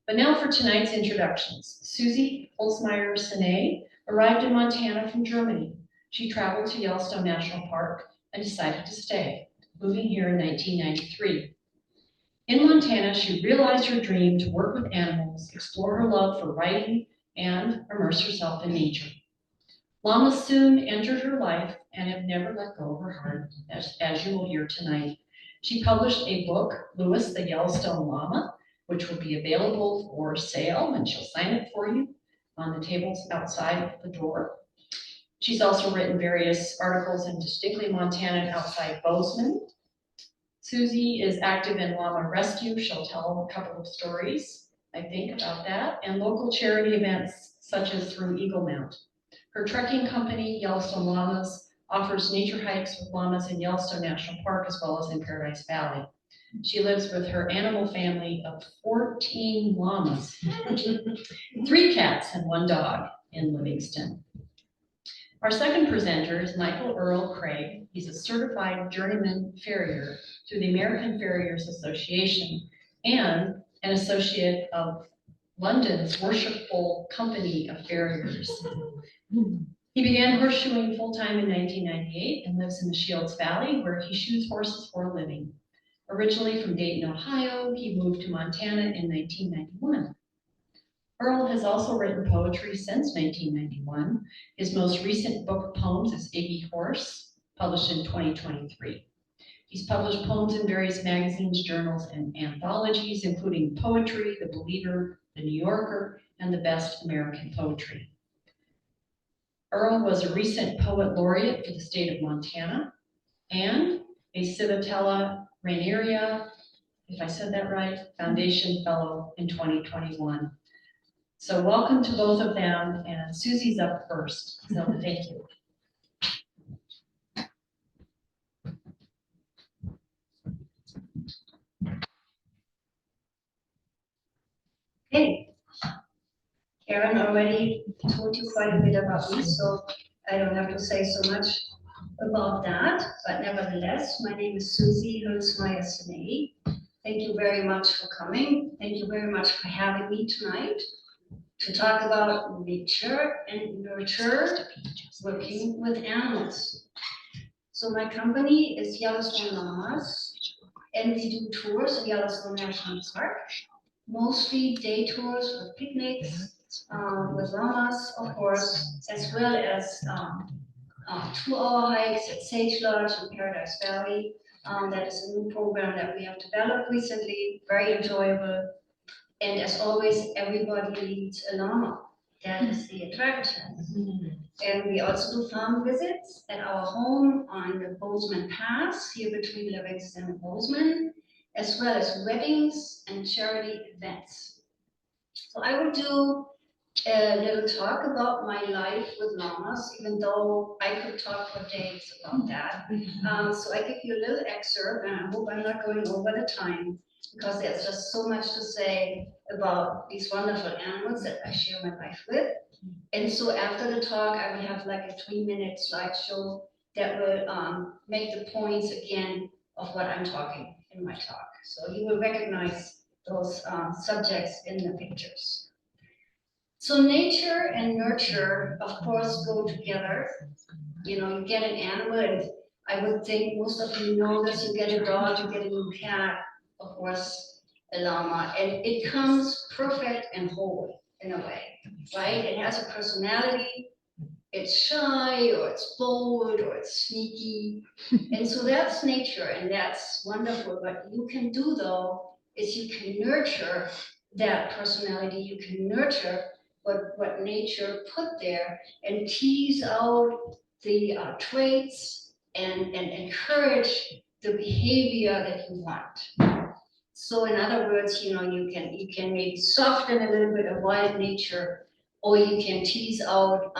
But now for tonight's introductions. Susi Hülsmeyer-Sinay arrived in Montana from Germany. She traveled to Yellowstone National Park and decided to stay, moving here in 1993. In Montana, she realized her dream to work with animals, explore her love for writing, and immerse herself in nature. Llamas soon entered her life and have never let go of her heart, as you will hear tonight. She published a book, Lewis the Yellowstone Llama, which will be available for sale, and she'll sign it for you on the tables outside the door. She's also written various articles in Distinctly Montana and outside Bozeman. Susi is active in llama rescue. She'll tell a couple of stories, I think, about that, and local charity events such as through Eagle Mount. Her trekking company, Yellowstone Llamas, offers nature hikes with llamas in Yellowstone National Park as well as in Paradise Valley. She lives with her animal family of 14 llamas, 3 cats and 1 dog in Livingston. Our second presenter is Michael Earl Craig. He's a certified journeyman farrier through the American Farriers Association and an associate of London's Worshipful Company of Farriers. He began horseshoeing full-time in 1998 and lives in the Shields Valley, where he shoes horses for a living. Originally from Dayton, Ohio, he moved to Montana in 1991. Earl has also written poetry since 1991. His most recent book of poems is Iggy Horse, published in 2023. He's published poems in various magazines, journals, and anthologies, including Poetry, The Believer, The New Yorker, and The Best American Poetry. Earl was a recent poet laureate for the state of Montana and a Civitella Raineria, if I said that right, Foundation Fellow in 2021. So welcome to both of them, and Susi's up first, so thank you. Okay, Karen already told you quite a bit about me, so I don't have to say so much about that, but nevertheless, my name is Susi Hülsmeyer-Sinay. Thank you very much for coming. Thank you very much for having me tonight to talk about nature and nurture, working with animals. So my company is Yellowstone Llamas, and we do tours in Yellowstone National Park, mostly day tours with picnics, with llamas, of course, as well as 2-hour hikes at Sage Lodge in Paradise Valley. That is a new program that we have developed recently, very enjoyable. And as always, everybody needs a llama. That is the attraction. And we also do farm visits at our home on the Bozeman Pass, here between Livingston and Bozeman, as well as weddings and charity events. So I will do a little talk about my life with llamas, even though I could talk for days about that. So I give you a little excerpt, and I hope I'm not going over the time, because there's just so much to say about these wonderful animals that I share my life with. And so after the talk, I will have like a 3-minute slideshow that will make the points again of what I'm talking in my talk. So you will recognize those subjects in the pictures. So nature and nurture, of course, go together. You know, you get an animal, and I would think most of you know this, you get a dog, you get a new cat, of course, a llama, and it comes perfect and whole in a way, right? It has a personality, it's shy, or it's bold, or it's sneaky, and so that's nature, and that's wonderful. What you can do, though, is you can nurture that personality, you can nurture what nature put there, and tease out the traits and encourage the behavior that you want. So in other words, you know, you can maybe soften a little bit of wild nature, or you can tease out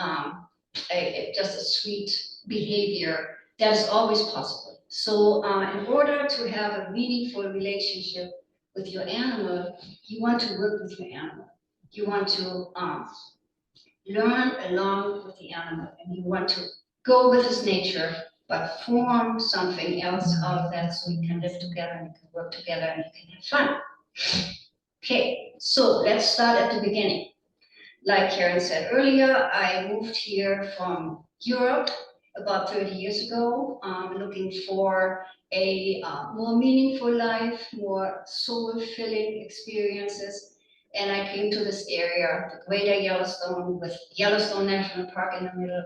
just a sweet behavior. That is always possible. So in order to have a meaningful relationship with your animal, you want to work with your animal. You want to learn along with the animal, and you want to go with his nature, but form something else out of that, so you can live together and you can work together and you can have fun. Okay, so let's start at the beginning. Like Karen said earlier, I moved here from Europe about 30 years ago, looking for a more meaningful life, more soul-filling experiences. And I came to this area, the Greater Yellowstone, with Yellowstone National Park in the middle,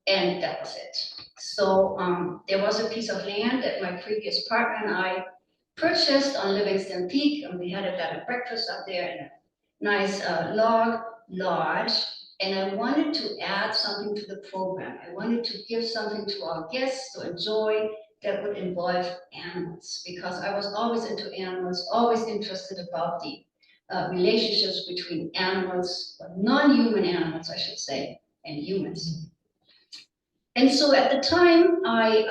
and that was it. So there was a piece of land that my previous partner and I purchased on Livingston Peak, and we had a bed and breakfast up there in a nice log lodge. And I wanted to add something to the program. I wanted to give something to our guests to enjoy that would involve animals, because I was always into animals, always interested about the relationships between animals, non-human animals, I should say, and humans. And so at the time, I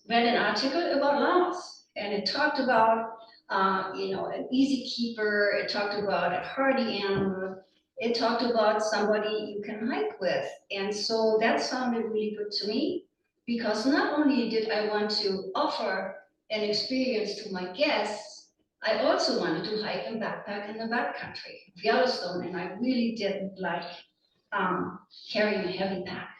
read an article about llamas, and it talked about, an easy keeper. It talked about a hardy animal. It talked about somebody you can hike with. And so that sounded really good to me, because not only did I want to offer an experience to my guests, I also wanted to hike and backpack in the backcountry of Yellowstone, and I really didn't like carrying a heavy pack.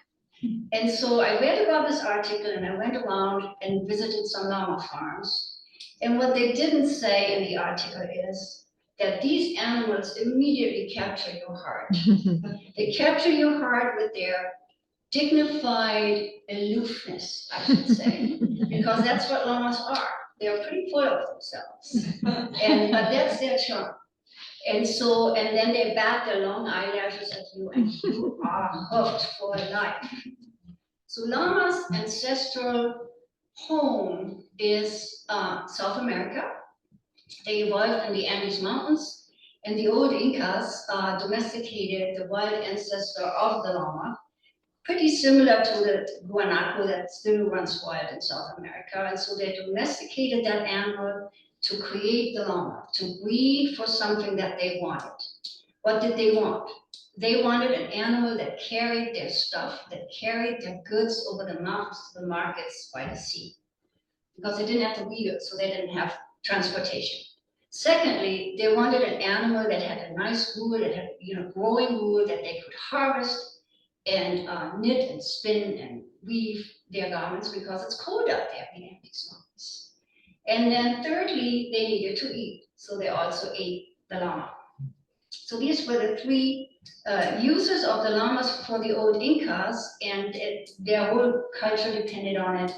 And so I read about this article and I went around and visited some llama farms. And what they didn't say in the article is that these animals immediately capture your heart. They capture your heart with their dignified aloofness, I should say, because that's what llamas are. They're pretty full of themselves. But that's their charm. And so, and then they bat their long eyelashes at you, and you are hooked for life. So llama's ancestral home is South America. They evolved in the Andes Mountains, and the old Incas domesticated the wild ancestor of the llama, pretty similar to the guanaco that still runs wild in South America. And so they domesticated that animal to create the llama, to breed for something that they wanted. What did they want? They wanted an animal that carried their stuff, that carried their goods over the mountains to the markets by the sea. Because they didn't have the wheels, so they didn't have transportation. Secondly, they wanted an animal that had a nice wool, that had growing wool that they could harvest and knit and spin and weave their garments, because it's cold out there in the Andes Mountains. And then thirdly, they needed to eat, so they also ate the llama. So these were the three uses of the llamas for the old Incas, and their whole culture depended on it.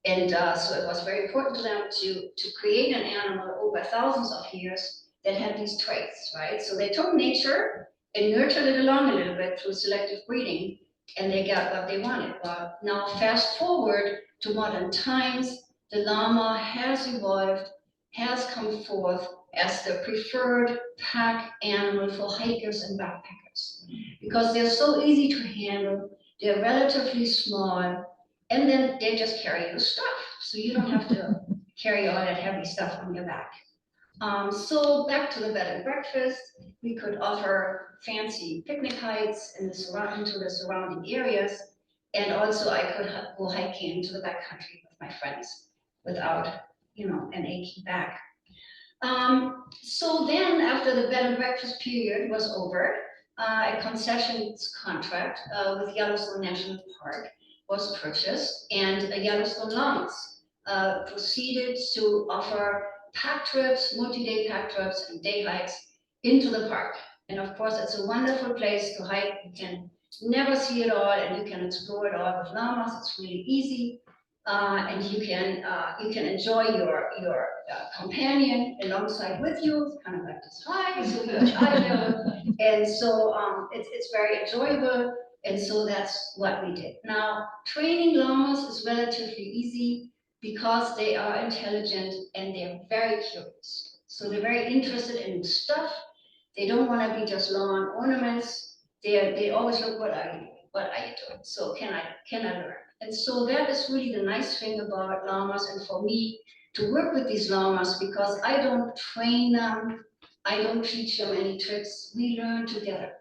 And so it was very important to them to create an animal over thousands of years that had these traits, right? So they took nature and nurtured it along a little bit through selective breeding, and they got what they wanted. Well, now fast forward to modern times, the llama has evolved, has come forth as the preferred pack animal for hikers and backpackers, because they're so easy to handle, they're relatively small, and then they just carry your stuff. So you don't have to carry all that heavy stuff on your back. So back to the bed and breakfast, we could offer fancy picnic hikes into the surrounding areas. And also I could go hiking into the backcountry with my friends without, an achy back. So then after the bed and breakfast period was over, a concessions contract with Yellowstone National Park was purchased, and Yellowstone Llamas proceeded to offer pack trips, multi-day pack trips and day hikes into the park. And of course, it's a wonderful place to hike. You can never see it all, and you can explore it all with llamas. It's really easy. And you can enjoy your companion alongside with you. It's kind of like this hike, so you touch eye level, and so it's very enjoyable. And so that's what we did. Now, training llamas is relatively easy because they are intelligent and they're very curious. So they're very interested in stuff. They don't want to be just lawn ornaments. They always look, what are you doing? What are you doing? So can I learn? And so that is really the nice thing about llamas, and for me to work with these llamas, because I don't train them, I don't teach them any tricks. We learn together.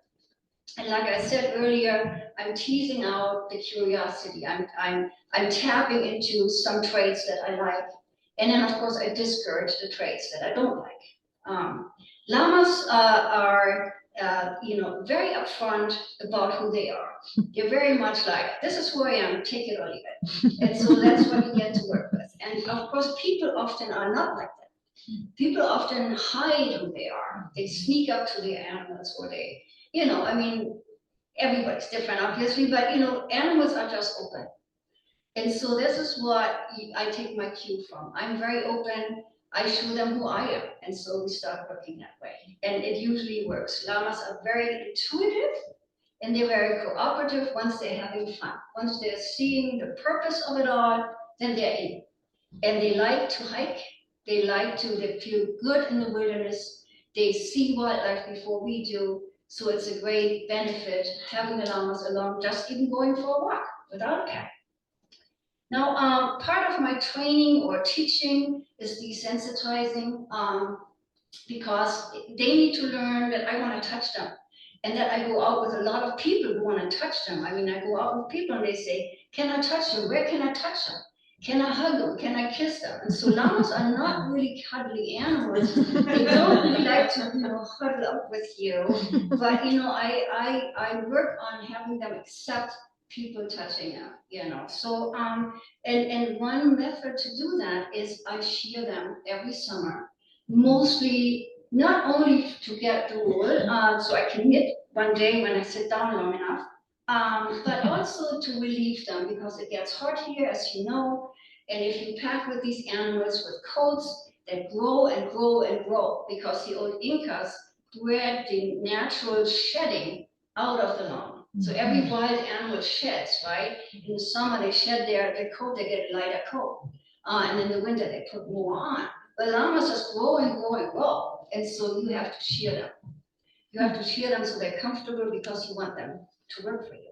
And like I said earlier, I'm teasing out the curiosity. I'm tapping into some traits that I like, and then of course I discourage the traits that I don't like. Llamas are, very upfront about who they are. They're very much like, this is who I am, take it or leave it. And so that's what you get to work with. And of course, people often are not like that. People often hide who they are. They sneak up to their animals, or they, everybody's different, obviously, but animals are just open. And so this is what I take my cue from. I'm very open. I show them who I am. And so we start working that way. And it usually works. Llamas are very intuitive and they're very cooperative once they're having fun. Once they're seeing the purpose of it all, then they're in. And they like to hike. They feel good in the wilderness. They see wildlife before we do. So it's a great benefit having the llamas along, just even going for a walk without a pack. Now, part of my training or teaching is desensitizing, because they need to learn that I want to touch them, and that I go out with a lot of people who want to touch them. I mean, I go out with people and they say, can I touch them? Where can I touch them? Can I hug them? Can I kiss them? And so llamas are not really cuddly animals. They don't really like to, huddle up with you. But, I work on having them accept people touching them, So, and one method to do that is I shear them every summer, mostly not only to get the wool, so I can knit one day when I sit down long enough, but also to relieve them because it gets hot here, as you know. And if you pack with these animals with coats that grow and grow and grow, because the old Incas bred the natural shedding out of the lawn. So every wild animal sheds, right? In the summer they shed their coat, they get a lighter coat. And in the winter they put more on. But llamas just grow and grow and grow. And so you have to shear them. You have to shear them so they're comfortable because you want them to work for you.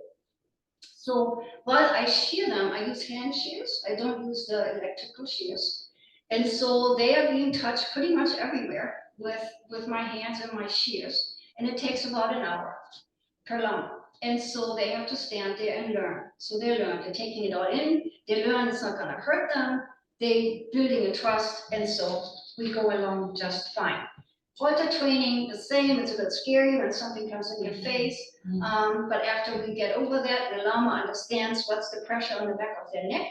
So while I shear them, I use hand shears. I don't use the electrical shears. And so they are being touched pretty much everywhere with my hands and my shears. And it takes about an hour per llama. And so they have to stand there and learn. So they learn, they're taking it all in. They learn it's not gonna hurt them. They're building a trust. And so we go along just fine. Halter training, the same, it's a bit scary when something comes in your face, but after we get over that, the llama understands what's the pressure on the back of their neck,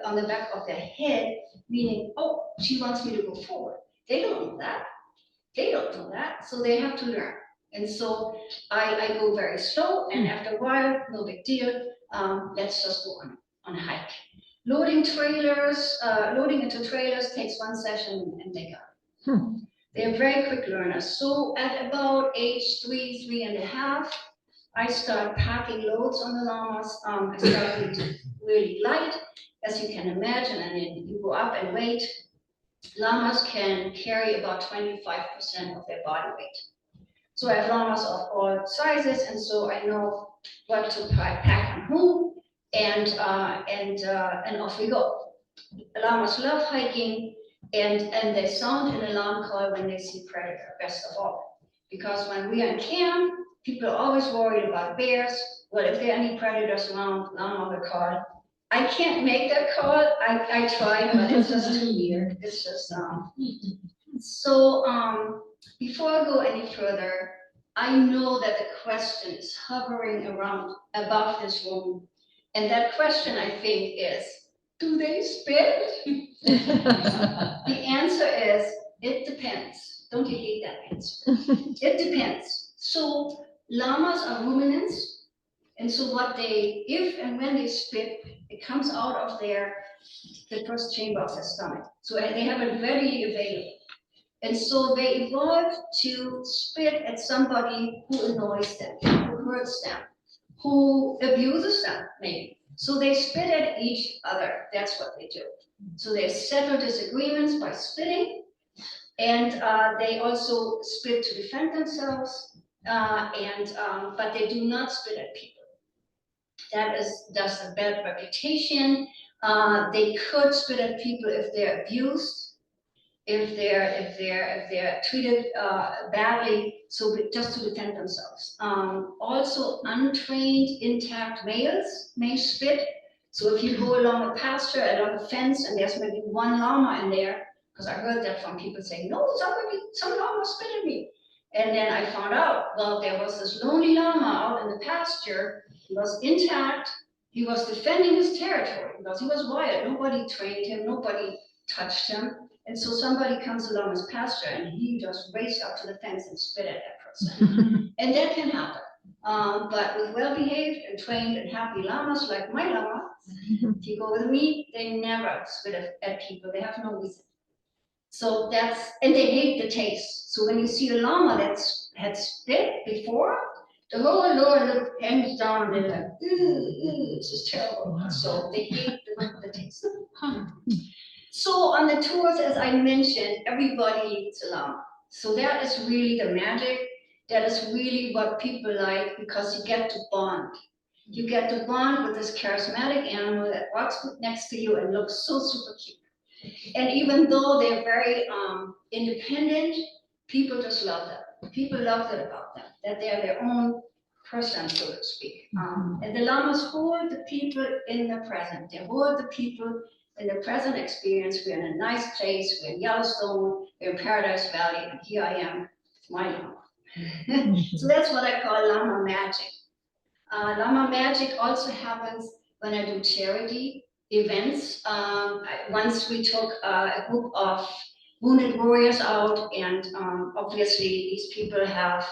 on the back of their head, meaning, oh, she wants me to go forward. They don't know that. They don't know that, so they have to learn. And so I go very slow, and after a while, no big deal, let's just go on a hike. Loading into trailers takes one session and they got it. They're very quick learners. So at about age 3.5, I start packing loads on the llamas. I start with really light, as you can imagine, and then you go up and weight. Llamas can carry about 25% of their body weight. So I have llamas of all sizes, and so I know what to pack on whom, and off we go. Llamas love hiking. And they sound an alarm call when they see predator, best of all. Because when we are in camp, people are always worried about bears. Well, if there are any predators around, llama will call. I can't make that call. I tried, but it's just too weird. It's just So before I go any further, I know that the question is hovering around above this room, and that question I think is, do they spit? The answer is, it depends. Don't you hate that answer? It depends. So llamas are ruminants, and so if and when they spit, it comes out of the first chamber of their stomach. So they have it readily available. And so they evolved to spit at somebody who annoys them, who hurts them, who abuses them, maybe. So they spit at each other. That's what they do. So they settle disagreements by spitting, and they also spit to defend themselves, but they do not spit at people. That is just a bad reputation. They could spit at people if they're abused, if they're treated badly, so just to defend themselves. Also, untrained intact males may spit. So if you go along a pasture, along a fence, and there's maybe one llama in there, because I heard that from people saying, no, some llama spit at me. And then I found out, well, there was this lonely llama out in the pasture. He was intact. He was defending his territory because he was wild. Nobody trained him. Nobody touched him. And so somebody comes along his pasture and he just raced up to the fence and spit at that person. And that can happen. But with well-behaved and trained and happy llamas like my llama, if you go with me, they never spit at people. They have no reason. So and they hate the taste. So when you see a llama that's had spit before, the whole lower lip hangs down and they're like, this is terrible. So they hate the taste. So on the tours, as I mentioned, everybody eats a llama. So that is really the magic. That is really what people like because you get to bond. You get to bond with this charismatic animal that walks next to you and looks so super cute. And even though they're very independent, people just love them. People love it about them, that they're their own person, so to speak. And the llamas hold the people in the present. They hold the people in the present experience. We're in a nice place. We're in Yellowstone. We're in Paradise Valley. And here I am, my llama. So that's what I call llama magic. Llama magic also happens when I do charity events. Once we took a group of wounded warriors out, and obviously these people have,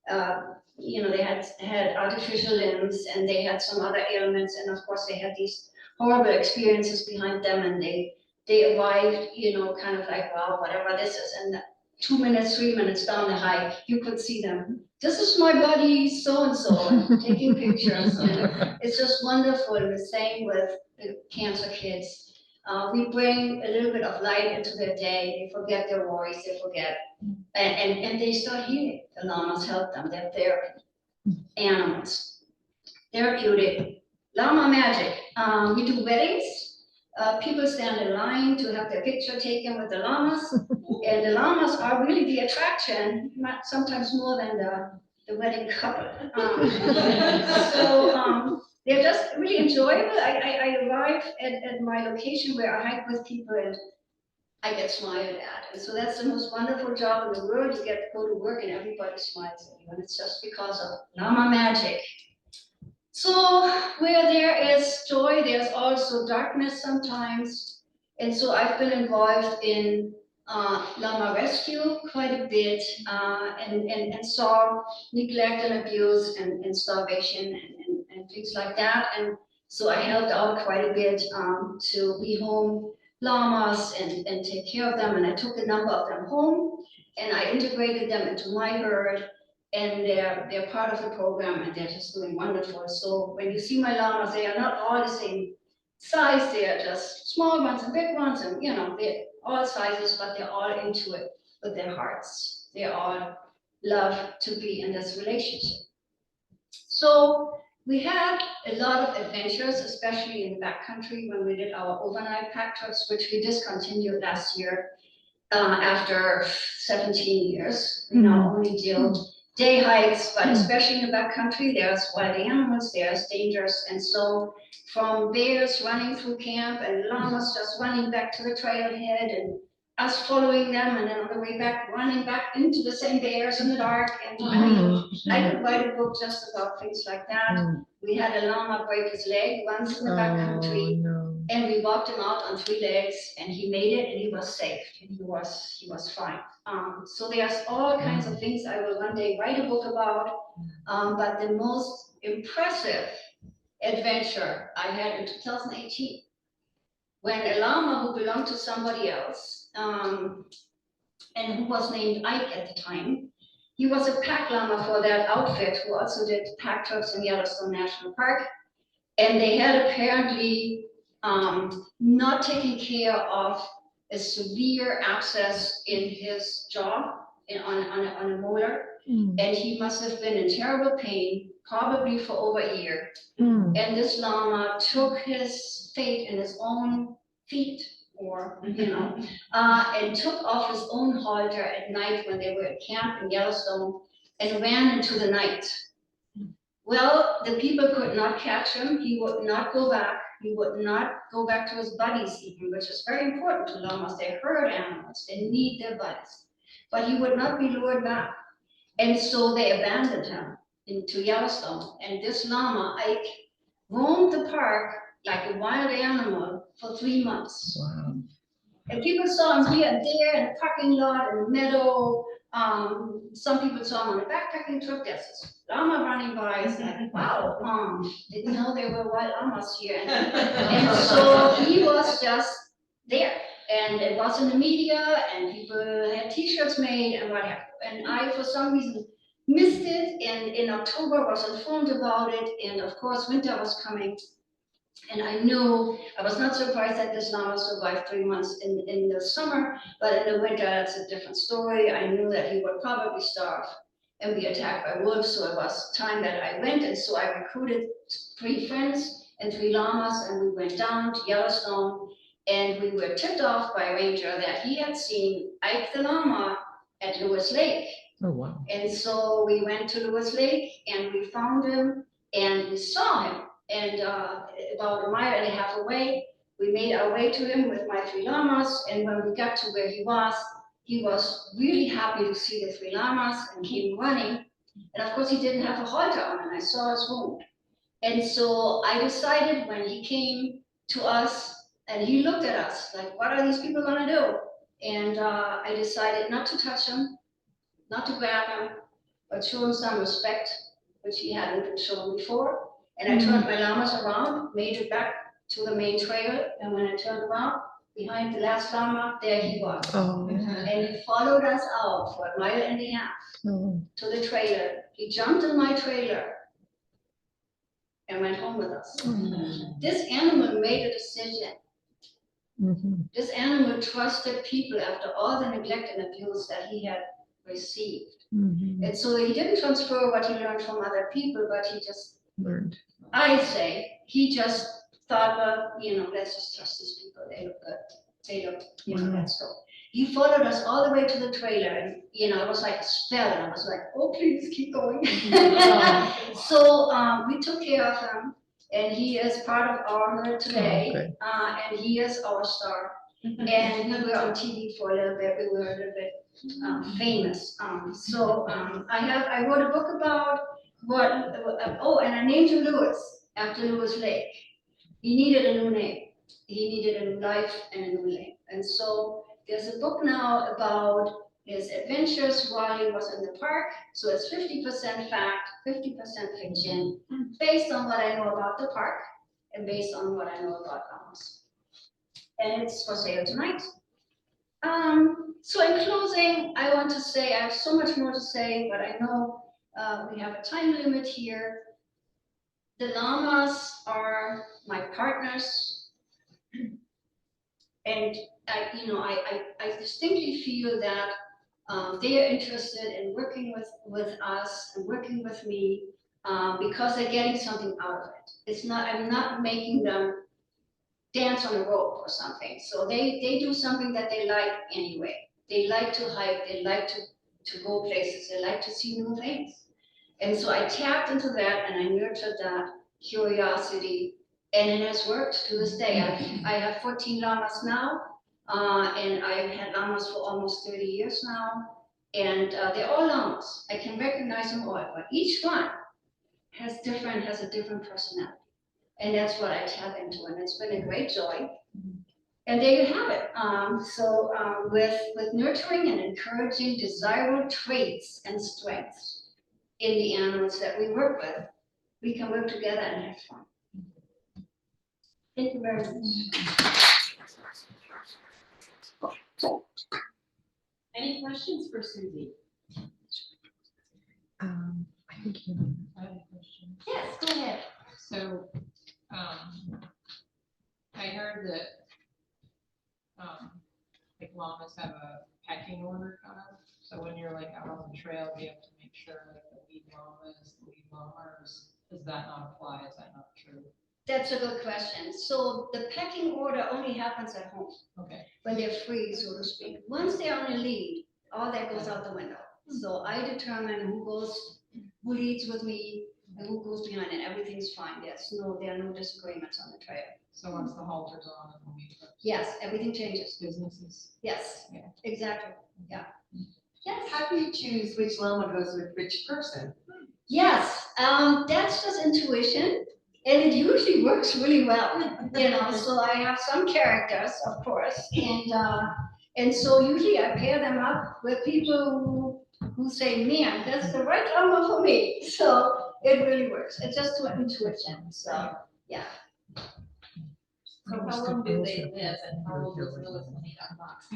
they had artificial limbs and they had some other ailments, and of course they had these horrible experiences behind them, and they arrived, kind of like, well, whatever this is, and 2 minutes, 3 minutes down the hike, you could see them. This is my buddy, so-and-so, and taking pictures. And it's just wonderful. And the same with the cancer kids. We bring a little bit of light into their day. They forget their worries, they forget. And they start healing. The llamas help them. They're therapy. Animals. Therapeutic. Llama magic. We do weddings. People stand in line to have their picture taken with the llamas. And the llamas are really the attraction, sometimes more than the wedding couple. They're just really enjoyable. I arrive at my location where I hike with people and I get smiled at. And so that's the most wonderful job in the world. You get to go to work and everybody smiles at you. And it's just because of llama magic. So where there is joy, there's also darkness sometimes. And so I've been involved in llama rescue quite a bit and saw neglect and abuse and starvation and things like that. And so I helped out quite a bit to rehome llamas and take care of them. And I took a number of them home and I integrated them into my herd. And they're part of the program and they're just doing wonderful. So when you see my llamas, they are not all the same size. They are just small ones and big ones, and they're all sizes, but they're all into it with their hearts. They all love to be in this relationship. So we had a lot of adventures, especially in the backcountry when we did our overnight pack trips, which we discontinued last year after 17 years. We now only do day hikes, but especially in the backcountry, there's wild animals, there's dangers, and so from bears running through camp and llamas just running back to the trailhead and us following them, and then on the way back, running back into the same bears in the dark. And I could write a book just about things like that. We had a llama break his leg once in the backcountry, and we walked him out on 3 legs, and he made it, and he was safe, and he was fine. So there's all kinds of things I will one day write a book about, but the most impressive adventure I had in 2018, when a llama who belonged to somebody else, and who was named Ike at the time, he was a pack llama for that outfit who also did pack trips in Yellowstone National Park, and they had apparently not taken care of a severe abscess in his jaw on a molar, and he must have been in terrible pain, probably for over a year. And this llama took his fate in his own feet, and took off his own halter at night when they were at camp in Yellowstone and ran into the night. Well, the people could not catch him. He would not go back. He would not go back to his buddies even, which is very important to llamas. They're herd animals. They need their buddies. But he would not be lured back. And so they abandoned him into Yellowstone. And this llama, Ike, roamed the park like a wild animal for 3 months. Wow. And people saw him here and there in the parking lot, in the meadow. Some people saw him on a backpacking trip. There's this llama running by. It's like, wow, didn't know there were wild llamas here. And so he was just there. And it was in the media, and people had T-shirts made and what have you. And I, for some reason, missed it. And in October, was informed about it. And of course, winter was coming. And I knew, I was not surprised that this llama survived 3 months in the summer, but in the winter, that's a different story. I knew that he would probably starve and be attacked by wolves, so it was time that I went, and so I recruited 3 friends and 3 llamas, and we went down to Yellowstone, and we were tipped off by a ranger that he had seen Ike the llama at Lewis Lake. Oh, wow. And so we went to Lewis Lake, and we found him, and we saw him. And about 1.5 miles away, we made our way to him with my 3 llamas. And when we got to where he was really happy to see the 3 llamas and came running. And of course, he didn't have a halter on, and I saw his wound. And so I decided when he came to us and he looked at us like, what are these people gonna do? And I decided not to touch him, not to grab him, but show him some respect, which he hadn't been shown before. And I turned my llamas around, made it back to the main trail, and when I turned around, behind the last llama, there he was. Oh. And he followed us out for 1.5 miles Oh. to the trailer. He jumped in my trailer and went home with us. This animal made a decision. This animal trusted people after all the neglect and abuse that he had received. And so he didn't transfer what he learned from other people, but he just Learned. I say, he just thought, well, let's just trust these people. They look good. They look, let's go. He followed us all the way to the trailer, and, it was like a spell. And I was like, oh, please keep going. So we took care of him, and he is part of our herd today, and he is our star. And we were on TV for a little bit. We were a little bit famous. I wrote a book about and I named him Lewis after Lewis Lake. He needed a new name. He needed a new life and a new name. And so there's a book now about his adventures while he was in the park. So it's 50% fact, 50% fiction, based on what I know about the park and based on what I know about llamas. And it's for sale tonight. So in closing, I want to say, I have so much more to say, but I know we have a time limit here. The llamas are my partners, and I distinctly feel that they are interested in working with us and working with me because they're getting something out of it. I'm not making them dance on a rope or something. So they do something that they like anyway. They like to hike, they like to go places, they like to see new things. And so I tapped into that and I nurtured that curiosity, and it has worked to this day. I have 14 llamas now, and I've had llamas for almost 30 years now, and they're all llamas. I can recognize them all, but each one has a different personality. And that's what I tap into, and it's been a great joy. And there you have it. With nurturing and encouraging desirable traits and strengths in the animals that we work with, we can work together and have fun. Thank you very much. Any questions for Susie? I think you. I have a question. Yes, go ahead. So, I heard that, like llamas have a pecking order kind of. So when you're like out on the trail, you have to make sure that the lead llama is the lead llama, or does that not apply? Is that not true? That's a good question. So the pecking order only happens at home. Okay. When they're free, so to speak. Once they're on a lead, all that goes out the window. So I determine who leads with me, and who goes behind, and everything's fine. There are no disagreements on the trail. So once the halter's on and the weed trips. Yes, everything changes. Businesses. Yes, Yeah. exactly. Yeah. Yes. How do you choose which llama goes with which person? Yes, that's just intuition, and it usually works really well. So I have some characters, of course, and so usually I pair them up with people who say, "Man, that's the right llama for me." So it really works. It's just to intuition. So yeah. So how long do they live and how old is Lewis when he got boxed?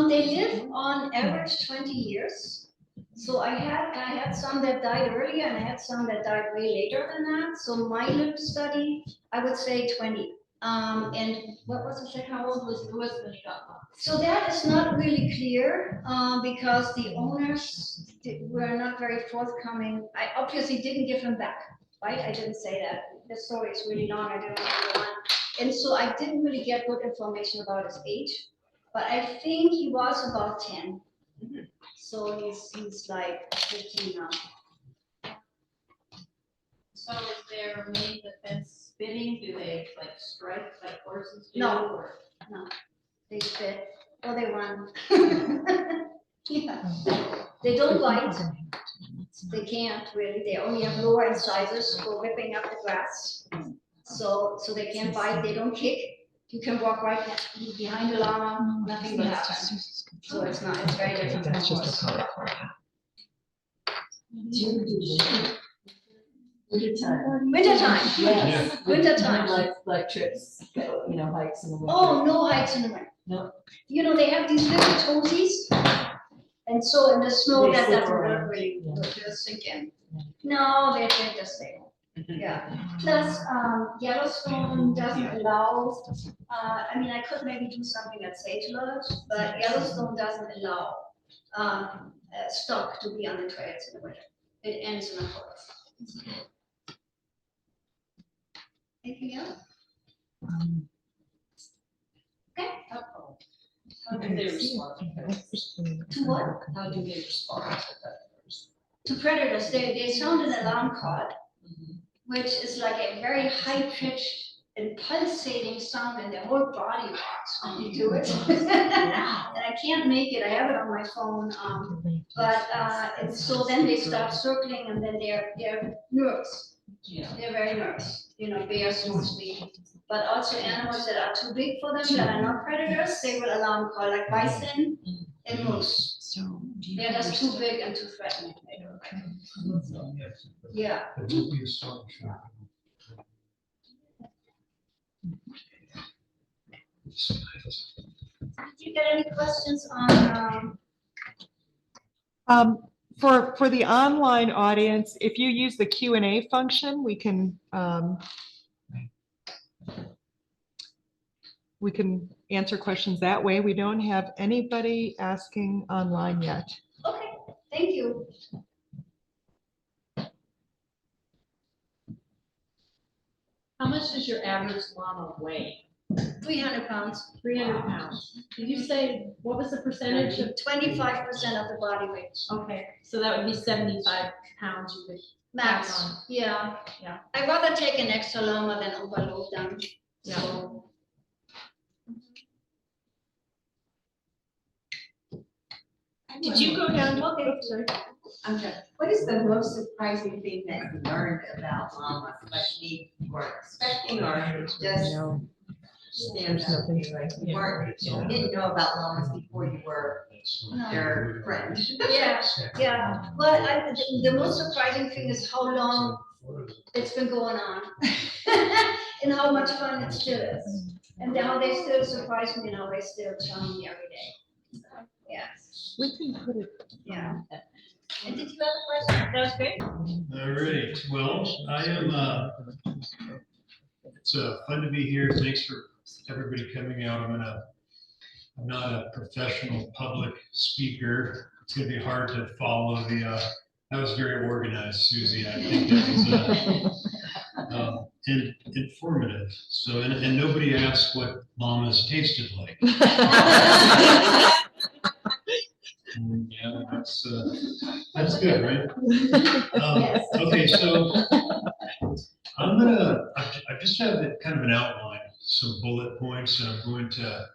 They live on average 20 years. So I had some that died earlier and I had some that died way later than that. So my little study, I would say 20. And what was the second? How old was Lewis when he got boxed? So that is not really clear because the owners were not very forthcoming. I obviously didn't give him back, right? I didn't say that. The story is really long. I didn't want to go on. And so I didn't really get good information about his age, but I think he was about 10. So he's like 15 now. So is there main defense spitting? Do they like strike like horses do? No. Or? They spit or they run. Yeah. They don't bite. They can't really. They only have lower incisors for whipping up the grass. So they can't bite. They don't kick. You can walk right behind the llama. Nothing will happen. So it's very different from That's just a horse. color for Wintertime. Wintertime. Yes. Wintertime. Like trips, hikes in the winter. Oh, no hikes in the winter. No. They have these little toesies. And so in the snow, They that slip doesn't around. work really Yeah. good to sink in. Yeah. No, they just stay home. Yeah. Plus, Yellowstone doesn't allow, I could maybe do something at Sage Lodge, but Yellowstone doesn't allow stock to be on the trails in the winter. It ends in a forest. Anything else? How do they respond? To what? How do they respond to that? To predators, they sound an alarm call, which is like a very high-pitched and pulsating sound, and their whole body rocks when you do it. And I can't make it. I have it on my phone. And so then they start circling, and then they're nervous. Yeah. They're very nervous. Bears mostly, but also animals that are too big for them, that are not predators, they will alarm call, like bison and moose. So They're just too big and too threatening. Yeah. It will be a song shop. Did you get any questions on? For the online audience, if you use the Q&A function, we can answer questions that way. We don't have anybody asking online yet. Okay, thank you. How much does your average llama weigh? 300 pounds. 300 pounds. Did you say, what was the percentage of? 25% of the body weight. Okay, so that would be 75 pounds you could. Max. Pack on. Yeah. Yeah. I'd rather take an extra llama than overload them. Yeah. So. Did you go down? Okay. Oops, sorry. Okay. What is the most surprising thing that you learned about llamas, like you were expecting or just stands out to you, like you didn't know about llamas before you were their friend? Yeah. Well, the most surprising thing is how long it's been going on and how much fun it still is. And how they still surprise me and how they still charm me every day. So, yeah. We can put it. Yeah. And did you have a question? That was great. All right, well, I am, it's fun to be here. Thanks for everybody coming out. I'm not a professional public speaker. It's gonna be hard to follow that was very organized, Susie. I think that was informative. So, and nobody asked what llamas tasted like. Yeah, that's good, right? Okay, so I just have kind of an outline, some bullet points, and I'm going to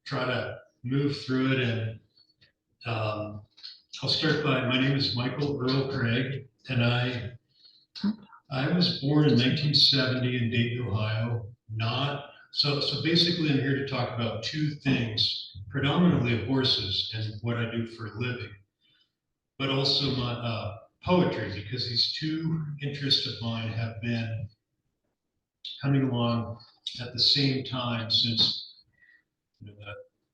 try to move through it. And I'll start by, my name is Michael Earl Craig, and I was born in 1970 in Dayton, Ohio. So basically, I'm here to talk about two things, predominantly horses and what I do for a living, but also my poetry, because these two interests of mine have been coming along at the same time since, you know,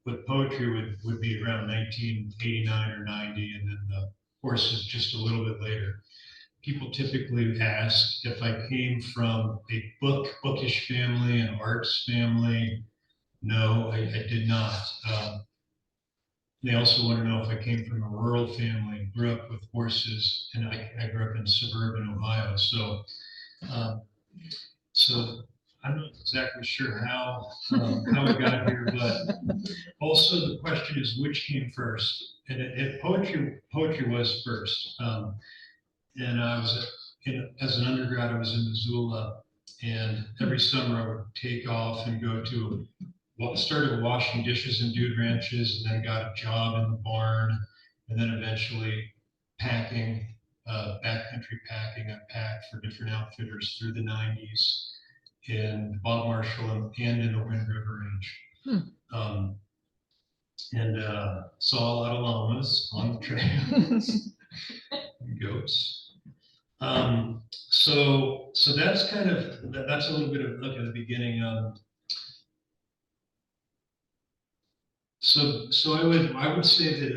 with poetry would be around 1989 or 90, and then the horses just a little bit later. People typically ask if I came from a bookish family, an arts family. No, I did not. They also want to know if I came from a rural family, grew up with horses, and I grew up in suburban Ohio. Um, so I'm not exactly sure how it got here, but also the question is which came first, and poetry was first. And I was as an undergrad, I was in Missoula, and every summer I would take off and go to, started washing dishes in dude ranches, and then got a job in the barn, and then eventually packing, backcountry packing. I packed for different outfitters through the 90s in Bob Marshall and in the Wind River Range. And saw a lot of llamas on the trail, and goats. So that's kind of, that's a little bit of look at the beginning. So I would say that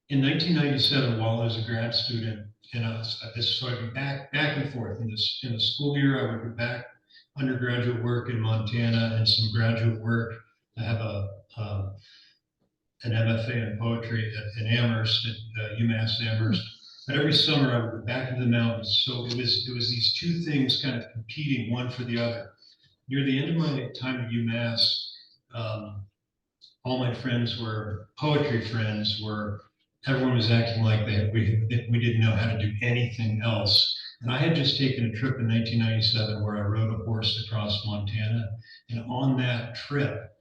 in 1997, while I was a grad student, and so I'd be back and forth in the school year. I would be back undergraduate work in Montana and some graduate work. I have an MFA in poetry in Amherst, at UMass Amherst. But every summer I would go back into the mountains. So it was these two things kind of competing one for the other. Near the end of my time at UMass, all my friends were poetry friends. Everyone was acting like we didn't know how to do anything else. And I had just taken a trip in 1997 where I rode a horse across Montana. And on that trip,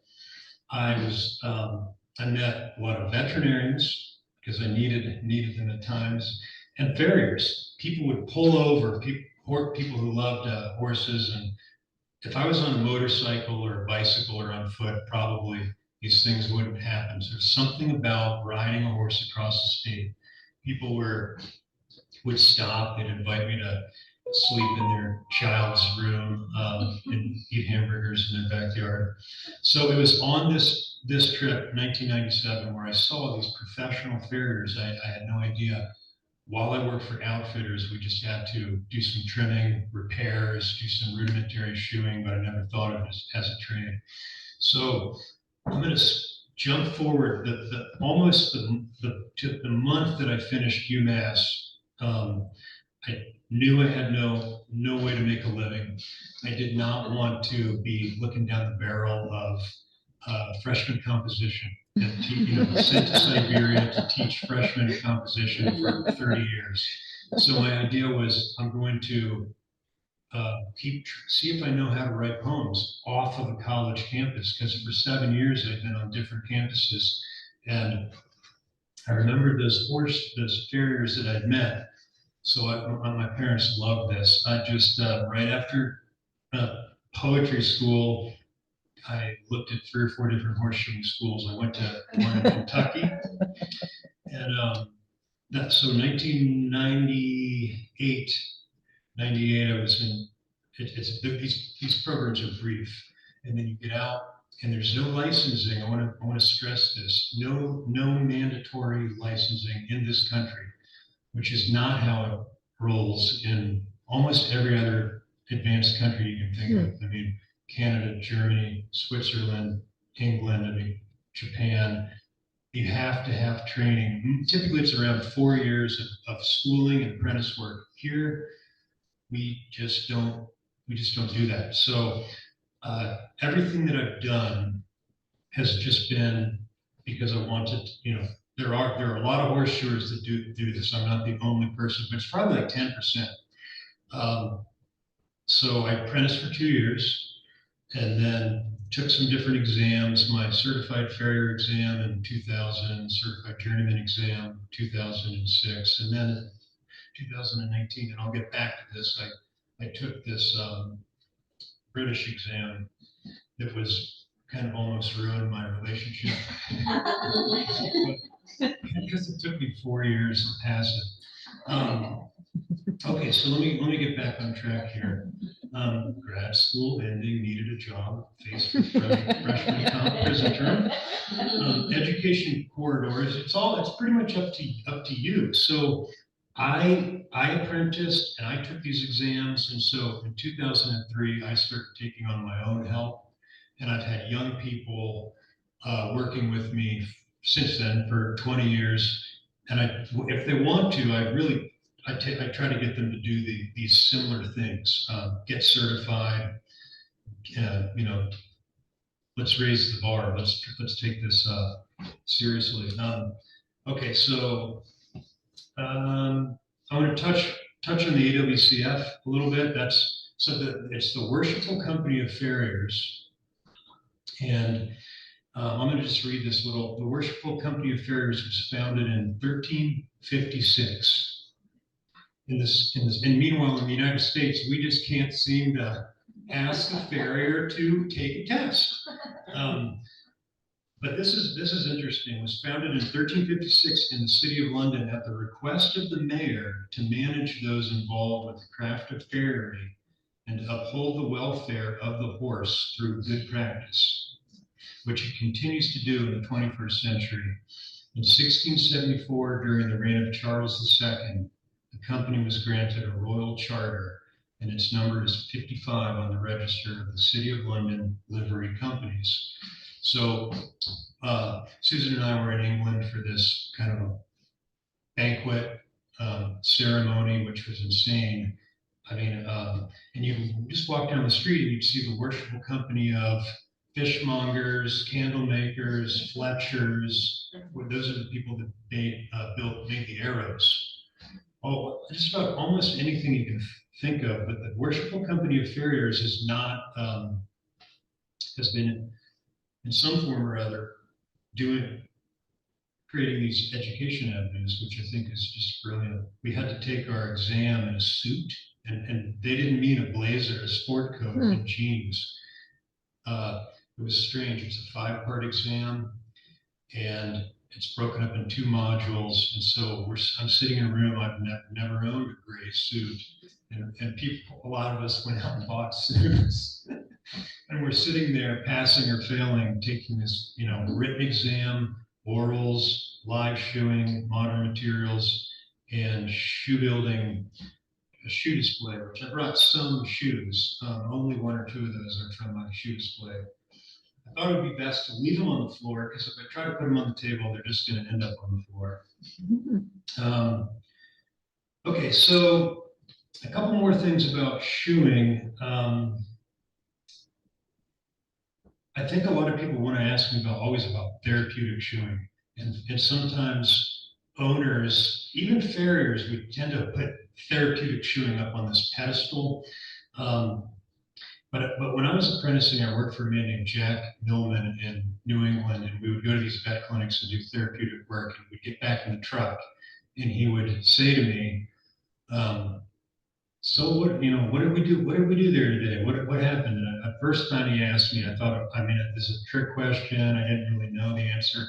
I met a lot of veterinarians because I needed them at times, and farriers. People would pull over, people who loved horses, and if I was on a motorcycle or a bicycle or on foot, probably these things wouldn't happen. So there's something about riding a horse across the state. People would stop, they'd invite me to sleep in their child's room and eat hamburgers in their backyard. So it was on this trip, 1997, where I saw these professional farriers. I had no idea. While I worked for outfitters, we just had to do some trimming, repairs, do some rudimentary shoeing, but I never thought of it as a trade. So I'm going to jump forward to the month that I finished UMass. I knew I had no way to make a living. I did not want to be looking down the barrel of freshman composition and sent to Siberia to teach freshman composition for 30 years. So my idea was I'm going to see if I know how to write poems off of a college campus, because for 7 years I'd been on different campuses, and I remembered those farriers that I'd met. So my parents loved this. I just, right after poetry school, I looked at 3 or 4 different horseshoeing schools. I went to one in Kentucky, and so 1998, I was in. These programs are brief, and then you get out, and there's no licensing. I want to stress this: no mandatory licensing in this country, which is not how it rolls in almost every other advanced country you can think of. I mean, Canada, Germany, Switzerland, England, Japan. You have to have training. Typically, it's around 4 years of schooling and apprentice work. Here, we just don't do that. So everything that I've done has just been because I wanted, there are a lot of horseshoers that do this. I'm not the only person, but it's probably like 10%. So I apprenticed for 2 years and then took some different exams, my certified farrier exam in 2000, certified journeyman exam 2006, and then in 2019, and I'll get back to this, I took this British exam that was kind of almost ruined my relationship. Because it took me 4 years to pass it. Okay, so let me get back on track here. Grad school ending, needed a job, faced with freshman comp prison term. Education corridors, it's pretty much up to you. So I apprenticed and I took these exams, and so in 2003 I started taking on my own help, and I've had young people working with me since then for 20 years. And if they want to, I try to get them to do these similar things, get certified, let's raise the bar. Let's take this seriously. Okay, so I want to touch on the AWCF a little bit. It's the Worshipful Company of Farriers, and I'm going to just read this little. The Worshipful Company of Farriers was founded in 1356. And meanwhile, in the United States, we just can't seem to ask a farrier to take a test. But this is interesting. It was founded in 1356 in the city of London at the request of the mayor to manage those involved with the craft of farriery and to uphold the welfare of the horse through good practice, which it continues to do in the 21st century. In 1674, during the reign of Charles II, the company was granted a royal charter, and its number is 55 on the register of the City of London Livery Companies. So Susan and I were in England for this kind of a banquet ceremony, which was insane. I mean, and you just walk down the street and you'd see the Worshipful Company of fishmongers, candle makers, Fletchers. Those are the people that made the arrows. Oh, just about almost anything you can think of, but the Worshipful Company of Farriers has been in some form or other creating these education avenues, which I think is just brilliant. We had to take our exam in a suit, and they didn't mean a blazer, a sport coat, and jeans. It was strange. It's a 5-part exam, and it's broken up in 2 modules. And so I'm sitting in a room, I've never owned a gray suit. And people, a lot of us went out and bought suits. And we're sitting there passing or failing, taking this, written exam, orals, live shoeing, modern materials, and shoe building, a shoe display, which I brought some shoes. Only 1 or 2 of those are from my shoe display. I thought it would be best to leave them on the floor, because if I try to put them on the table, they're just going to end up on the floor. Okay, so a couple more things about shoeing. I think a lot of people want to ask me always about therapeutic shoeing. And sometimes owners, even farriers, we tend to put therapeutic shoeing up on this pedestal. But when I was apprenticing, I worked for a man named Jack Millman in New England, and we would go to these vet clinics and do therapeutic work, and we'd get back in the truck, and he would say to me, so what did we do? What did we do there today? What happened? And the first time he asked me, I thought, this is a trick question. I didn't really know the answer.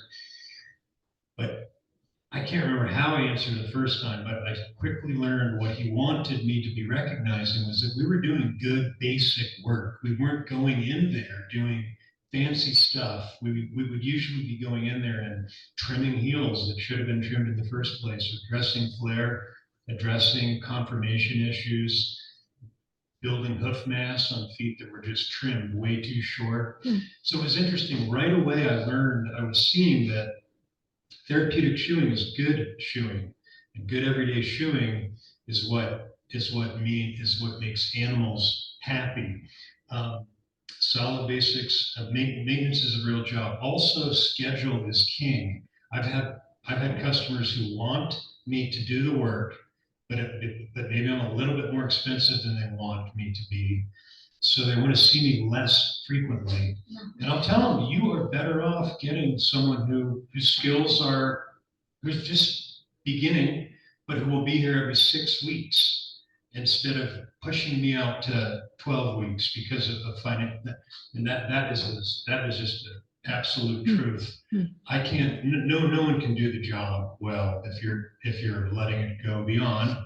But I can't remember how I answered the first time, but I quickly learned what he wanted me to be recognizing was that we were doing good basic work. We weren't going in there doing fancy stuff. We would usually be going in there and trimming heels that should have been trimmed in the first place, or dressing flare, addressing conformation issues, building hoof mass on feet that were just trimmed way too short. So it was interesting. Right away, I was seeing that therapeutic shoeing is good shoeing, and good everyday shoeing is what makes animals happy. solid basics of maintenance is a real job. Also, schedule is king. I've had customers who want me to do the work, but maybe I'm a little bit more expensive than they want me to be. So they want to see me less frequently. And I'll tell them, you are better off getting someone whose skills are, who's just beginning, but who will be here every 6 weeks instead of pushing me out to 12 weeks because of finding that. And that is just the absolute truth. I can't, no one can do the job well if you're letting it go beyond.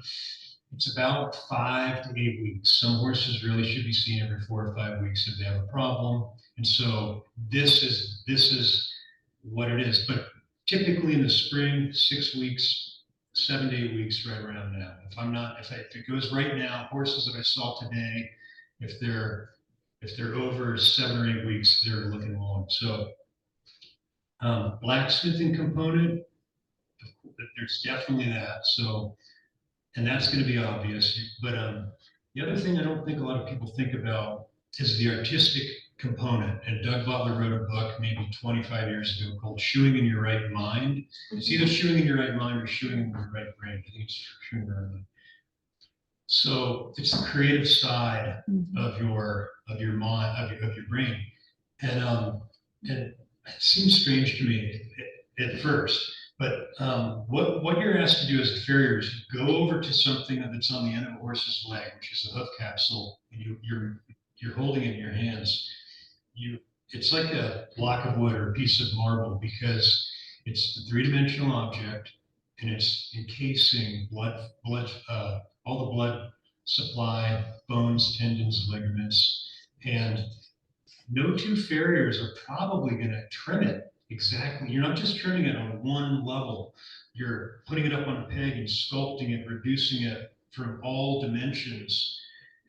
It's about 5 to 8 weeks. Some horses really should be seen every 4 or 5 weeks if they have a problem. And so this is what it is. But typically in the spring, 6 weeks, 7 to 8 weeks, right around now. If it goes right now, horses that I saw today, if they're over 7 or 8 weeks, they're looking long. So blacksmithing component, there's definitely that. So, and that's going to be obvious. But the other thing I don't think a lot of people think about is the artistic component. And Doug Butler wrote a book maybe 25 years ago called Shoeing in Your Right Mind. It's either shoeing in your right mind or shoeing in your right brain. I think it's shoeing in your right mind. So it's the creative side of your mind, of your brain. And it seems strange to me at first. But what you're asked to do as a farrier is go over to something that's on the end of a horse's leg, which is a hoof capsule, and you're holding it in your hands. It's like a block of wood or a piece of marble because it's a three-dimensional object, and it's encasing all the blood supply, bones, tendons, ligaments, and no two farriers are probably going to trim it exactly. You're not just trimming it on one level. You're putting it up on a peg and sculpting it, reducing it from all dimensions.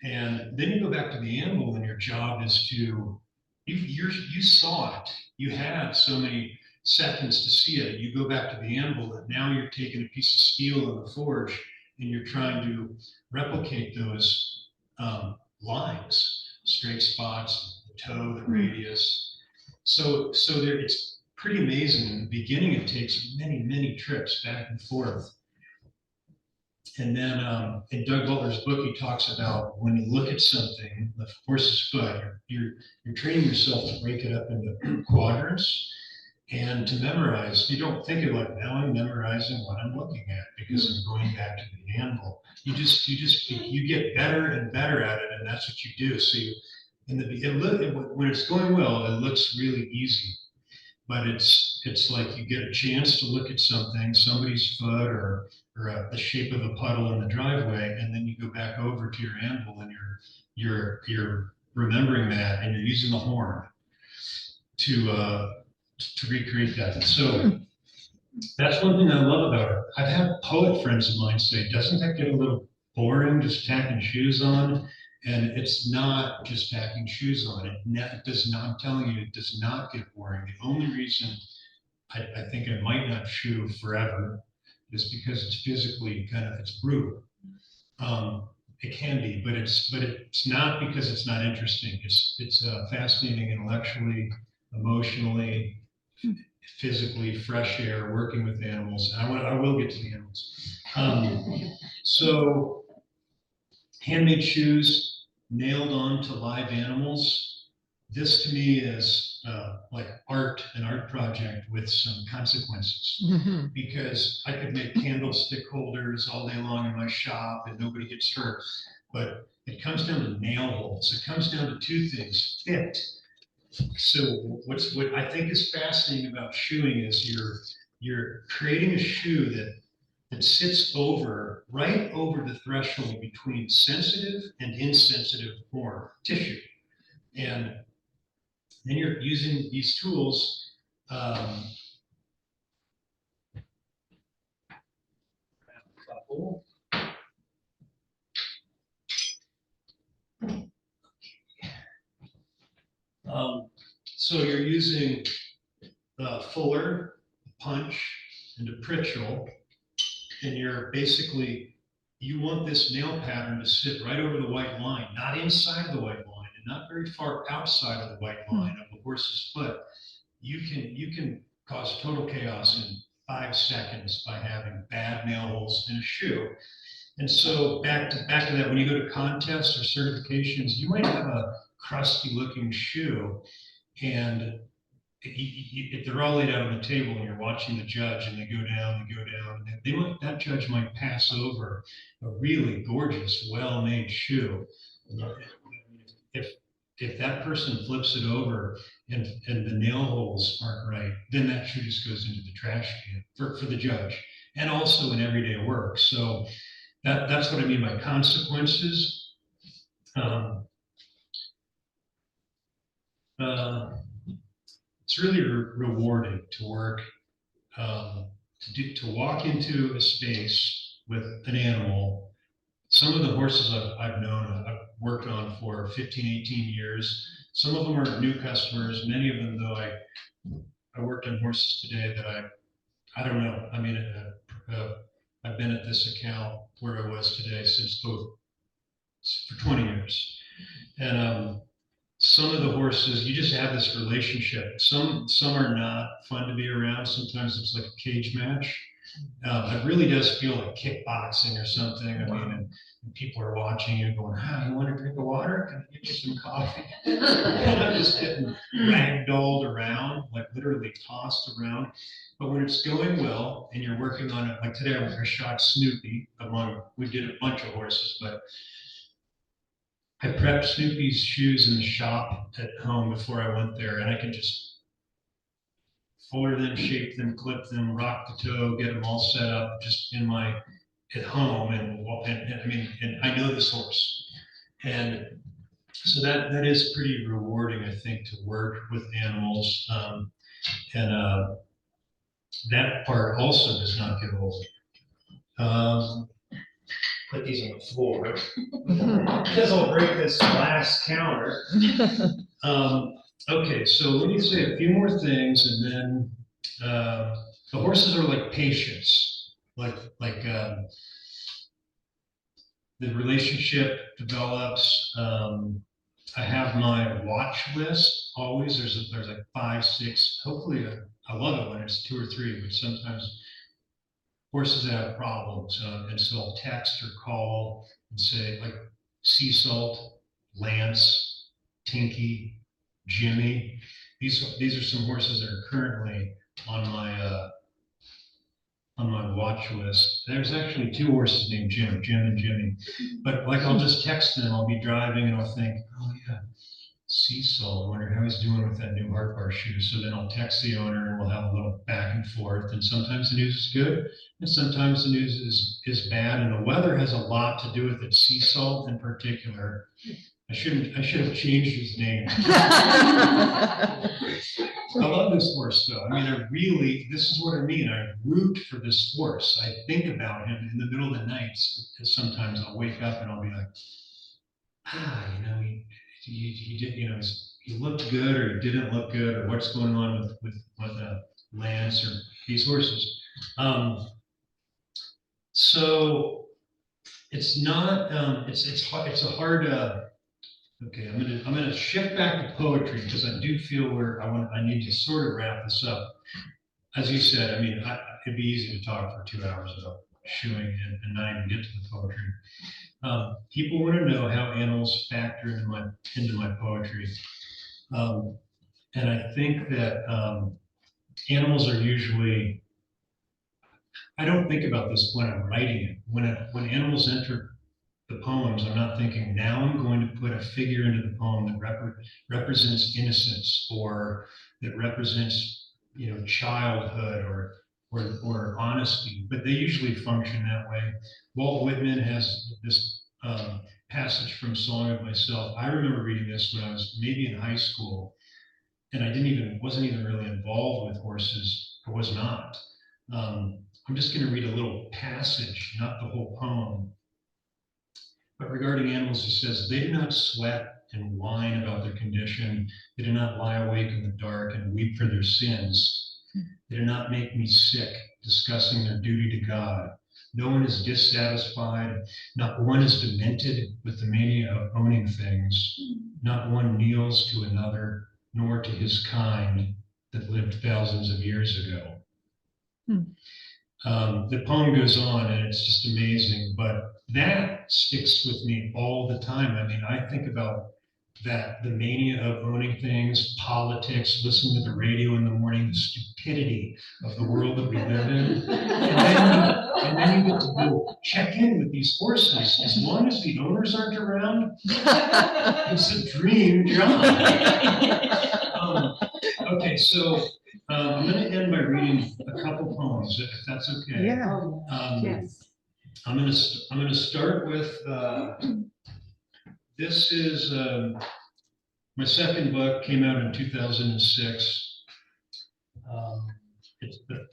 And then you go back to the animal, and your job is to, you saw it. You had so many seconds to see it. You go back to the animal, and now you're taking a piece of steel in the forge, and you're trying to replicate those lines, straight spots, the toe, the radius. So there, it's pretty amazing. In the beginning, it takes many, many trips back and forth. And then in Doug Butler's book, he talks about when you look at something, the horse's foot, you're training yourself to break it up into quadrants and to memorize. You don't think of like, now I'm memorizing what I'm looking at because I'm going back to the animal. You get better and better at it, and that's what you do. So when it's going well, it looks really easy. But it's like you get a chance to look at something, somebody's foot or the shape of a puddle in the driveway, and then you go back over to your animal and you're remembering that, and you're using the horn to recreate that. So that's one thing I love about it. I've had poet friends of mine say, doesn't that get a little boring just tacking shoes on? And it's not just tacking shoes on. It does not, I'm telling you, it does not get boring. The only reason I think I might not shoe forever is because it's physically it's brutal. It can be, but it's not because it's not interesting. It's fascinating intellectually, emotionally, physically, fresh air, working with animals. And I will get to the animals. So handmade shoes nailed on to live animals. This to me is like an art project with some consequences, because I could make candlestick holders all day long in my shop and nobody gets hurt. But it comes down to nail holes. It comes down to two things: fit. So what I think is fascinating about shoeing is you're creating a shoe that sits right over the threshold between sensitive and insensitive form tissue. And then you're using these tools. So you're using the fuller, punch, and a pritchel, and you want this nail pattern to sit right over the white line, not inside the white line. and not very far outside of the white line of a horse's foot, you can cause total chaos in 5 seconds by having bad nail holes in a shoe. And so back to that, when you go to contests or certifications, you might have a crusty looking shoe, and they're all laid out on the table, and you're watching the judge, and they go down, and that judge might pass over a really gorgeous, well-made shoe. If that person flips it over and the nail holes aren't right, then that shoe just goes into the trash can for the judge, and also in everyday work. So that's what I mean by consequences. It's really rewarding to work, to walk into a space with an animal. Some of the horses I've known, I've worked on for 15, 18 years. Some of them are new customers. Many of them, though, I worked on horses today that I don't know. I mean, I've been at this account where I was today for 20 years. And some of the horses, you just have this relationship. Some are not fun to be around. Sometimes it's like a cage match. It really does feel like kickboxing or something. I mean, and people are watching you going, you want a drink of water? Can I get you some coffee? And I'm just getting ragdolled around, like literally tossed around. But when it's going well and you're working on it, like today I shot Snoopy we did a bunch of horses, but I prepped Snoopy's shoes in the shop at home before I went there, and I can just forward them, shape them, clip them, rock the toe, get them all set up just at home, and I mean, and I know this horse, and so that is pretty rewarding, I think, to work with animals, and that part also does not get old. Put these on the floor because I'll break this glass counter. Okay, so let me say a few more things, and then the horses are like patients, like the relationship develops. I have my watch list always. There's like 5, 6. Hopefully, I love it when it's 2 or 3, but sometimes horses that have problems, and so I'll text or call and say, like, Sea Salt, Lance, Tinky, Jimmy. These are some horses that are currently on my watch list. There's actually 2 horses named Jim and Jimmy. But like, I'll just text them. I'll be driving and I'll think, oh yeah, Sea Salt, I wonder how he's doing with that new Heart Bar shoe. So then I'll text the owner and we'll have a little back and forth. And sometimes the news is good, and sometimes the news is bad. And the weather has a lot to do with it. Sea Salt in particular. I should have changed his name. I love this horse though. I mean, this is what I mean. I root for this horse. I think about him in the middle of the night. Sometimes I'll wake up and I'll be like, he did, he looked good or he didn't look good, or what's going on with Lance or these horses. So it's not, it's a hard, okay, I'm gonna shift back to poetry because I do feel I need to sort of wrap this up. As you said, I mean, it'd be easy to talk for 2 hours about shoeing and not even get to the poetry. People want to know how animals factor into my poetry, and I think that animals are usually. I don't think about this when I'm writing it. When animals enter the poems, I'm not thinking, now I'm going to put a figure into the poem that represents innocence, or that represents, childhood or honesty, but they usually function that way. Walt Whitman has this passage from Song of Myself. I remember reading this when I was maybe in high school, and I wasn't even really involved with horses. I was not. I'm just going to read a little passage, not the whole poem. But regarding animals, he says, they do not sweat and whine about their condition. They do not lie awake in the dark and weep for their sins. They do not make me sick, discussing their duty to God. No one is dissatisfied. Not one is demented with the mania of owning things. Not one kneels to another, nor to his kind that lived thousands of years ago. The poem goes on and it's just amazing, but that sticks with me all the time. I mean, I think about that, the mania of owning things, politics, listening to the radio in the morning, the stupidity of the world that we live in. And then you get to go check in with these horses. As long as the owners aren't around, it's a dream job. Okay, so I'm going to end by reading a couple poems, if that's okay. Yeah. Yes. I'm going to start with this is my second book, came out in 2006.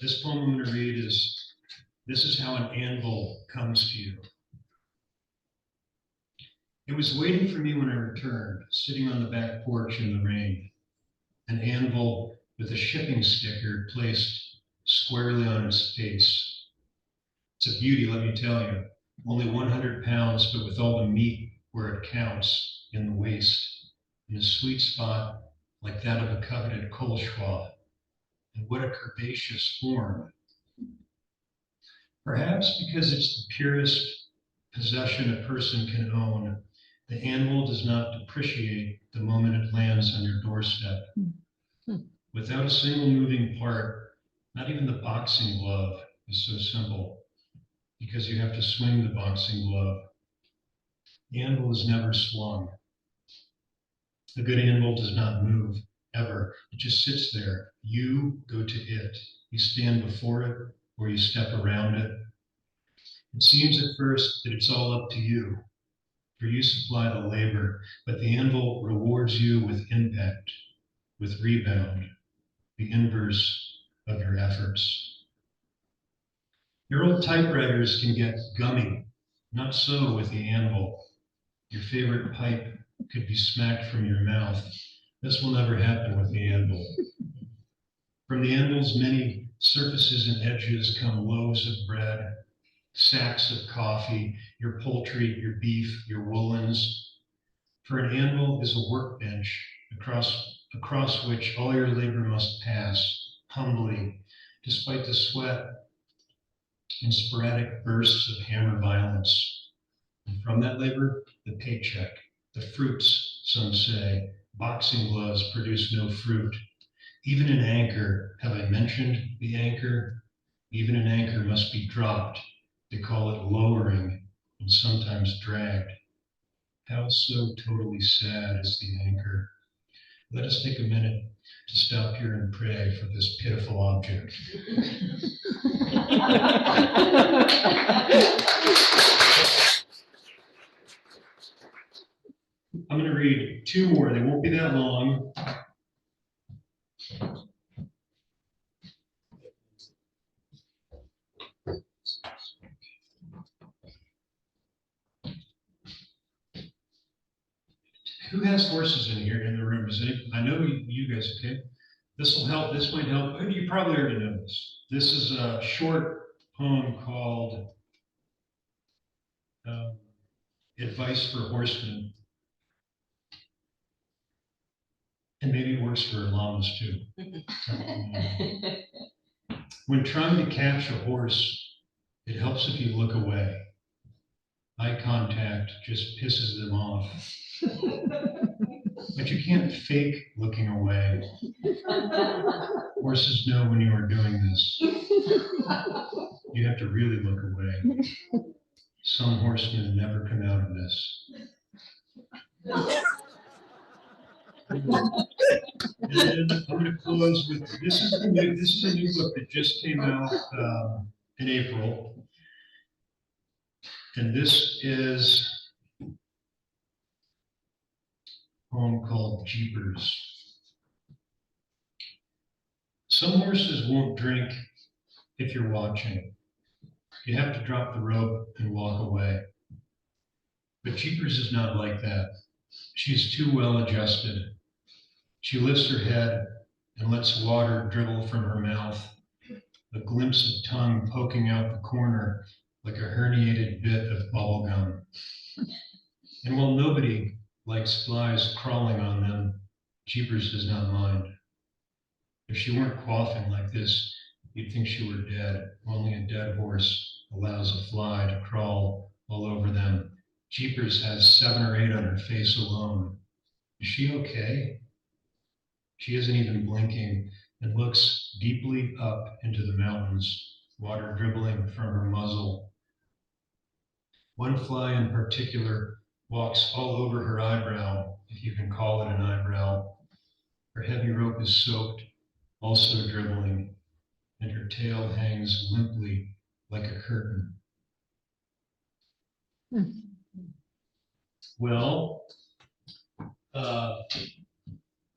This poem I'm going to read is, "This is how an anvil comes to you." It was waiting for me when I returned, sitting on the back porch in the rain. An anvil with a shipping sticker placed squarely on its face. It's a beauty, let me tell you. Only 100 pounds, but with all the meat where it counts, in the waist, in a sweet spot like that of a coveted Kolschwa. And what a curvaceous form. Perhaps because it's the purest possession a person can own, the anvil does not depreciate the moment it lands on your doorstep. Without a single moving part, not even the boxing glove is so simple, because you have to swing the boxing glove. The anvil is never swung. A good anvil does not move, ever. It just sits there. You go to it. You stand before it, or you step around it. It seems at first that it's all up to you, for you supply the labor, but the anvil rewards you with impact, with rebound, the inverse of your efforts. Your old typewriters can get gummy, not so with the anvil. Your favorite pipe could be smacked from your mouth. This will never happen with the anvil. From the anvil's many surfaces and edges come loaves of bread, sacks of coffee, your poultry, your beef, your woolens. For an anvil is a workbench across which all your labor must pass, humbly, despite the sweat and sporadic bursts of hammer violence. And from that labor, the paycheck, the fruits, some say. Boxing gloves produce no fruit. Even an anchor, have I mentioned the anchor? Even an anchor must be dropped. They call it lowering and sometimes dragged. How so totally sad is the anchor? Let us take a minute to stop here and pray for this pitiful object. I'm going to read two more. They won't be that long. Who has horses in here in the room? Is it? I know you guys, okay? This will help. This might help. You probably already know this. This is a short poem called Advice for Horsemen. And maybe it works for llamas too. When trying to catch a horse, it helps if you look away. Eye contact just pisses them off. But you can't fake looking away. Horses know when you are doing this. You have to really look away. Some horsemen never come out of this. And I'm going to close with, this is a new book that just came out in April. And this is a poem called Jeepers. Some horses won't drink if you're watching. You have to drop the rope and walk away. But Jeepers is not like that. She's too well adjusted. She lifts her head and lets water dribble from her mouth, a glimpse of tongue poking out the corner like a herniated bit of bubble gum. And while nobody likes flies crawling on them, Jeepers does not mind. If she weren't quaffing like this, you'd think she were dead. Only a dead horse allows a fly to crawl all over them. Jeepers has 7 or 8 on her face alone. Is she okay? She isn't even blinking and looks deeply up into the mountains, water dribbling from her muzzle. One fly in particular walks all over her eyebrow, if you can call it an eyebrow. Her heavy rope is soaked, also dribbling, and her tail hangs limply like a curtain. Well,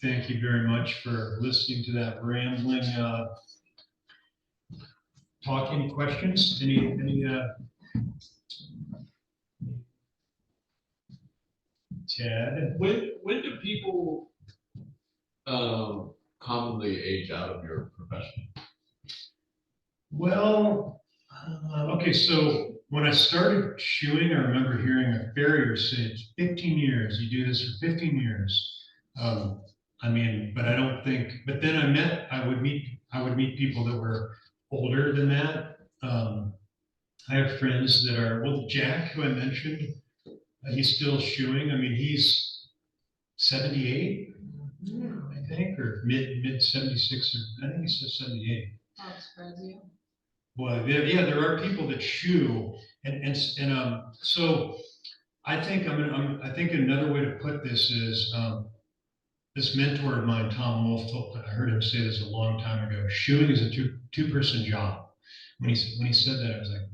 thank you very much for listening to that rambling talk. Any questions? Any Ted? When do people commonly age out of your profession? Well, okay, so when I started shoeing, I remember hearing a farrier say, it's 15 years, you do this for 15 years. I mean, but I don't think, but then I would meet people that were older than that. I have friends that are, well, Jack, who I mentioned, he's still shoeing. I mean, he's 78, I think, or mid 76, or I think he says 78. How surprised you? Well, yeah, there are people that shoe, and so I think I think another way to put this is this mentor of mine, Tom Wolf, I heard him say this a long time ago. Shoeing is a two-person job. When he said that, I was like,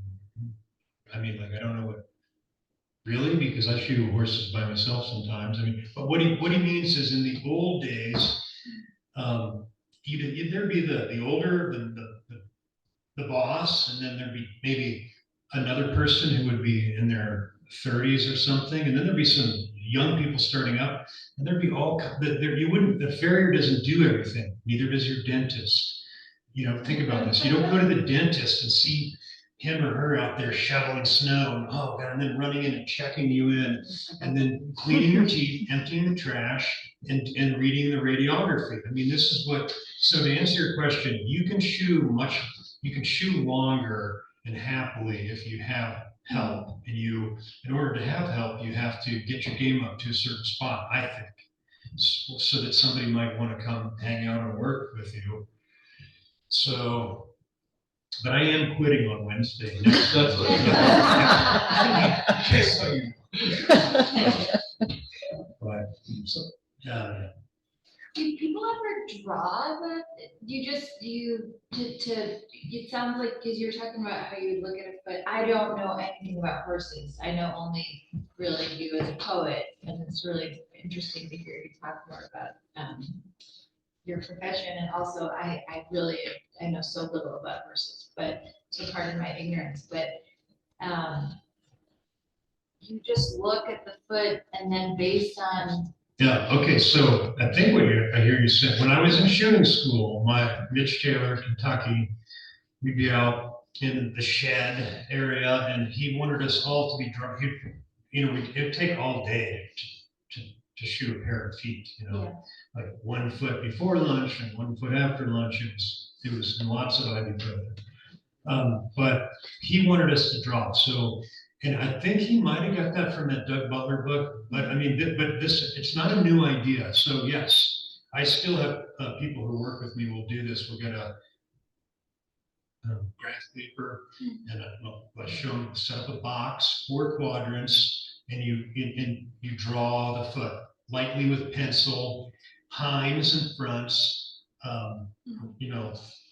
I mean, like I don't know what really, because I shoe horses by myself sometimes. I mean, but what he means is in the old days, there'd be the older the boss, and then there'd be maybe another person who would be in their 30s or something, and then there'd be some young people starting up, and there'd be the farrier doesn't do everything, neither does your dentist. You know, think about this. You don't go to the dentist and see him or her out there shoveling snow, and oh God, and then running in and checking you in, and then cleaning your teeth, emptying the trash, and reading the radiography. I mean, this is what, so to answer your question, you can shoe longer and happily if you have help. And in order to have help, you have to get your game up to a certain spot, I think, so that somebody might want to come hang out and work with you. So, but I am quitting on Wednesday. That's what Just so you know. But, so, Do people ever draw that? It sounds like, because you're talking about how you would look at it, but I don't know anything about horses. I know only really you as a poet, and it's really interesting to hear you talk more about your profession. And also, I know so little about horses, but so pardon my ignorance, but you just look at the foot and then based on. yeah, okay, so I think I hear you say, when I was in shooting school, Mitch Taylor, Kentucky, we'd be out in the shed area, and he wanted us all to be drunk. It'd take all day to shoot a pair of feet, like 1 foot before lunch and 1 foot after lunch. It was lots of ibuprofen. But he wanted us to draw. So, and I think he might have got that from that Doug Butler book. But I mean, it's not a new idea. So yes, I still have people who work with me will do this. We'll get a graph paper, and I'll show them, set up a box, 4 quadrants, and you draw the foot lightly with pencil, hinds and fronts,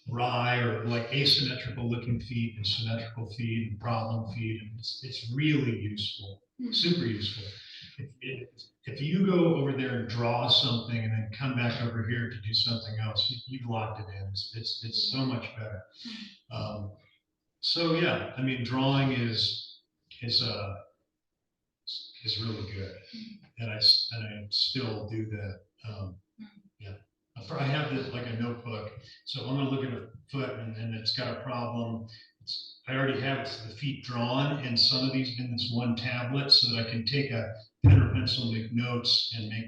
rye or like asymmetrical looking feet and symmetrical feet and problem feet. And it's really useful, super useful. If you go over there and draw something and then come back over here to do something else, you've locked it in. It's so much better. So yeah, I mean, drawing is really good, and I still do that. Yeah, I have this like a notebook. So if I'm gonna look at a foot and it's got a problem, I already have the feet drawn and some of these in this one tablet so that I can take a pen or pencil, make notes and make,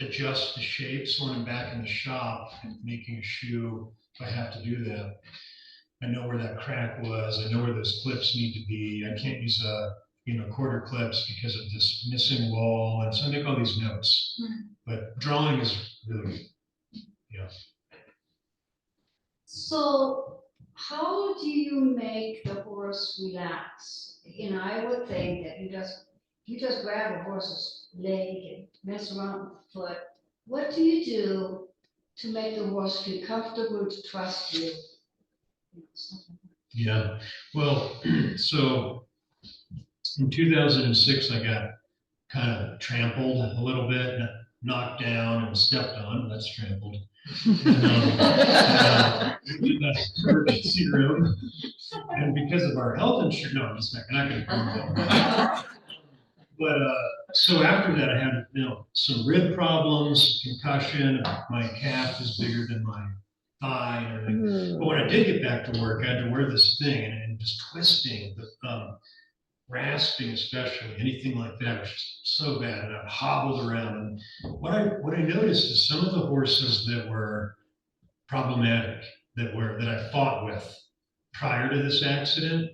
adjust the shapes when I'm back in the shop making a shoe if I have to do that. I know where that crack was. I know where those clips need to be. I can't use quarter clips because of this missing wall. And so I make all these notes. But drawing is really, So how do you make the horse relax? I would think that you just grab a horse's leg and mess around with the foot. What do you do to make the horse feel comfortable to trust you? Stuff like that. yeah. Well, so in 2006, I got kind of trampled a little bit, knocked down and stepped on. That's trampled. In the emergency room. And because of our health insurance, no, I'm just not going to prove that. But so after that, I had some rib problems, concussion. My calf is bigger than my thigh and everything. But when I did get back to work, I had to wear this thing and just twisting, rasping especially, anything like that was just so bad. And I hobbled around. And what I noticed is some of the horses that were problematic, that I fought with prior to this accident,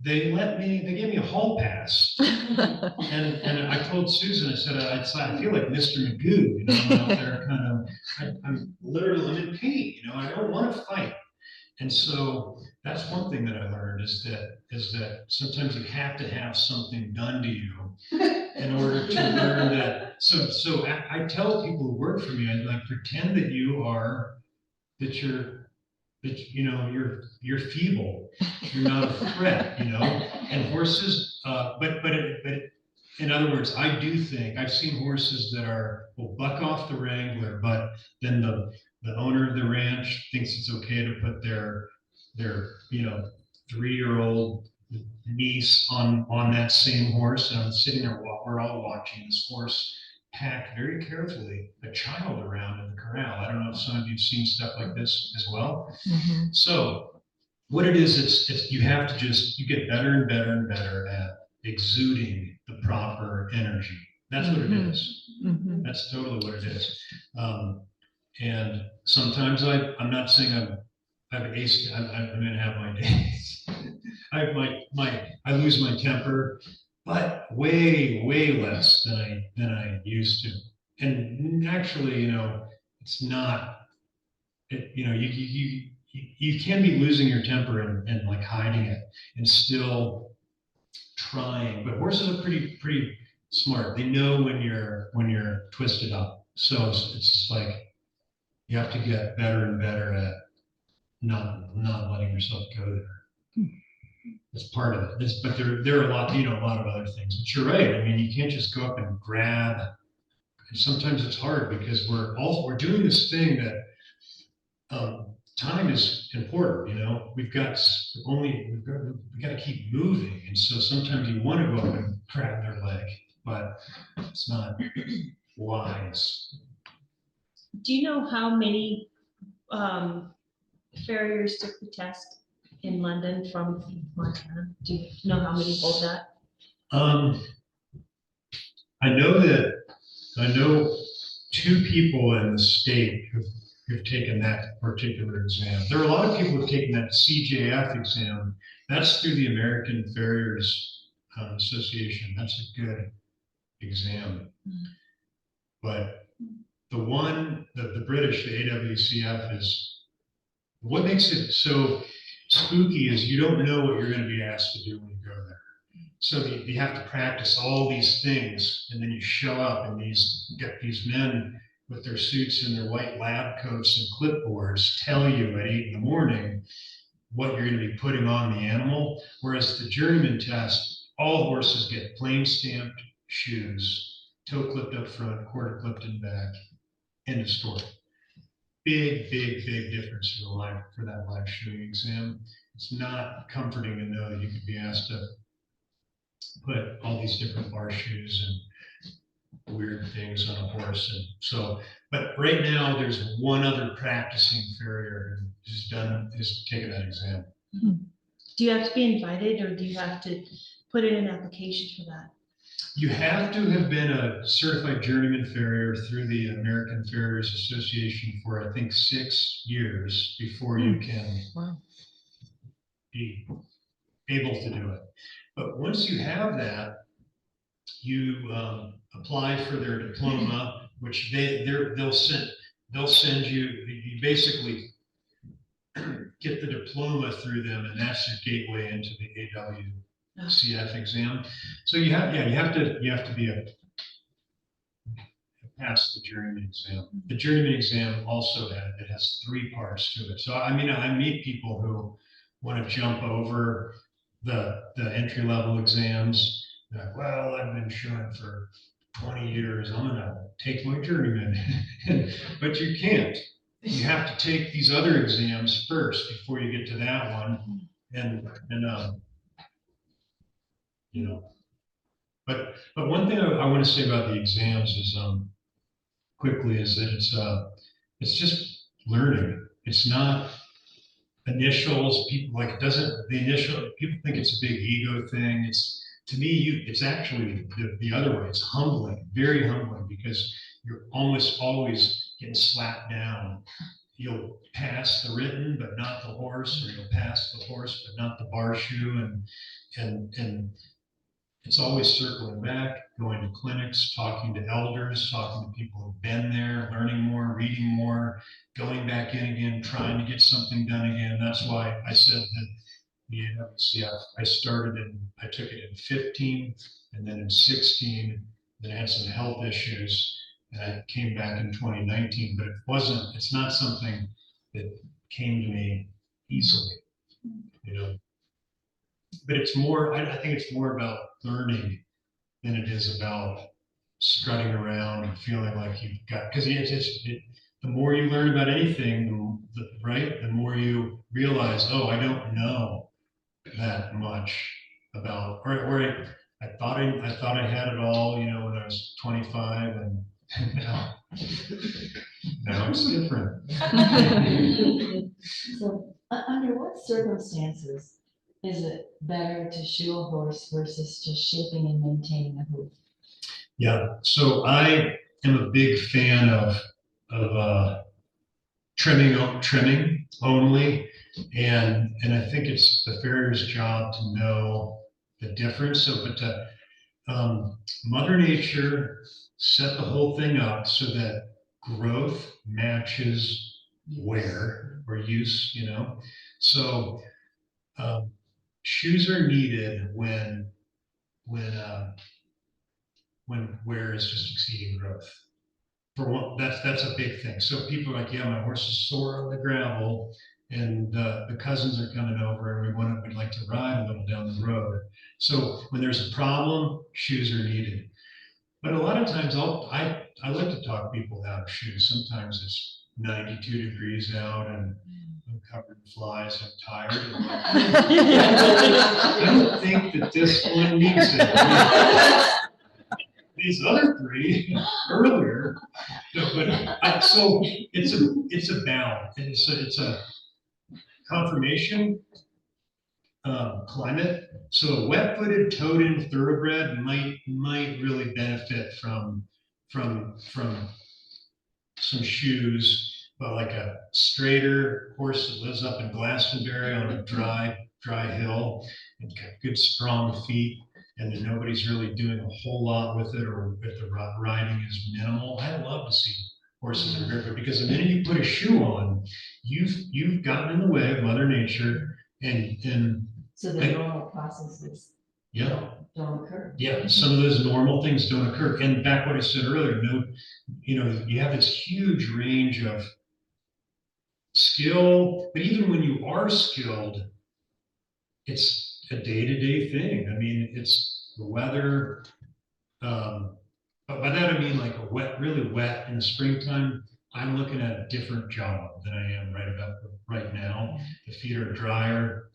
they gave me a hall pass. and I told Susan, I said, I feel like Mr. Magoo, I'm out there I'm literally in pain, I don't want to fight. And so that's one thing that I learned is that sometimes you have to have something done to you in order to learn that. So I tell people who work for me, I pretend that you're feeble, you're not a threat, and horses, but in other words, I do think I've seen horses that will buck off the wrangler, but then the owner of the ranch thinks it's okay to put their 3-year-old niece on that same horse. And I'm sitting there, we're all watching this horse pack very carefully a child around in the corral. I don't know if some of you've seen stuff like this as well. So what it is, it's you have to you get better and better and better at exuding the proper energy. That's what it is. That's totally what it is. And sometimes I'm not saying I've aced. I'm going to have my days. I lose my temper, but way less than I used to. And actually, it's not. You can be losing your temper and like hiding it and still trying. But horses are pretty smart. They know when you're twisted up. So it's just like you have to get better and better at not letting yourself go there. It's part of it. But there are a lot of other things. But you're right. I mean, you can't just go up and grab. And sometimes it's hard because we're doing this thing that time is important. We've got to keep moving, and so sometimes you want to go up and grab their leg, but it's not wise. Do you know how many farriers took the test in London from Montana? Do you know how many hold that? I know 2 people in the state who've taken that particular exam. There are a lot of people who've taken that CJF exam. That's through the American Farriers Association. That's a good exam. But the British, the AWCF, is what makes it so spooky is you don't know what you're going to be asked to do when you go there. So you have to practice all these things, and then you show up and get these men with their suits and their white lab coats and clipboards tell you at 8 a.m. what you're going to be putting on the animal. Whereas the journeyman test, all horses get plain stamped shoes, toe clipped up front, quarter clipped in back, end of story. Big difference for that live shoeing exam. It's not comforting to know that you could be asked to put all these different bar shoes and weird things on a horse. And so, but right now there's one other practicing farrier who's taken that exam. Do you have to be invited or do you have to put in an application for that? You have to have been a certified journeyman farrier through the American Farriers Association for, I think, 6 years before you can Wow. be able to do it. But once you have that, you apply for their diploma, which they'll send you basically get the diploma through them, and that's your gateway into the AWCF exam. So you have to be pass the journeyman exam. The journeyman exam also has 3 parts to it. So I mean, I meet people who want to jump over the entry level exams. They're like, well, I've been showing for 20 years. I'm gonna take my journeyman, but you can't. You have to take these other exams first before you get to that one, and you know. But one thing I want to say about the exams is quickly is that it's just learning. It's not initials. People like the initial people think it's a big ego thing. It's to me, it's actually the other way. It's humbling, very humbling, because you're almost always getting slapped down. You'll pass the written, but not the horse, or you'll pass the horse, but not the bar shoe, and it's always circling back, going to clinics, talking to elders, talking to people who've been there, learning more, reading more, going back in again, trying to get something done again. That's why I said that the AWCF, I took it in 15 and then in 16, then I had some health issues and I came back in 2019, but it's not something that came to me easily, you know. But it's more, I think it's more about learning than it is about strutting around and feeling like you've got, because the more you learn about anything, the more you realize, oh, I don't know that much about, or I thought I had it all, you know, when I was 25, and now it's different. So, under what circumstances is it better to shoe a horse versus just shaping and maintaining a hoof? Yeah, so I am a big fan of trimming only, and I think it's the farrier's job to know the difference. So, but Mother Nature set the whole thing up so that growth matches wear or use, you know. So shoes are needed when wear is just exceeding growth. For one, that's a big thing. So people are like, yeah, my horse is sore on the gravel, and the cousins are coming over, and we'd like to ride a little down the road. So when there's a problem, shoes are needed. But a lot of times, I like to talk people out of shoes. Sometimes it's 92 degrees out, and I'm covered in flies. I'm tired. I don't think that this one needs it. These other 3 earlier, no, but so it's a balance. It's a conformation, climate. So a wet-footed, toed-in thoroughbred might really benefit from some shoes, but like a straighter horse that lives up in Glastonbury on a dry hill and got good strong feet, and then nobody's really doing a whole lot with it, or if the riding is minimal. I love to see horses that are barefoot, because the minute you put a shoe on, you've gotten in the way of Mother Nature, and So the normal processes yeah. don't occur. Yeah, some of those normal things don't occur. And back what I said earlier, you have this huge range of skill, but even when you are skilled, it's a day-to-day thing. I mean, it's the weather. But by that I mean like really wet in the springtime. I'm looking at a different job than I am right now. The feet are drier,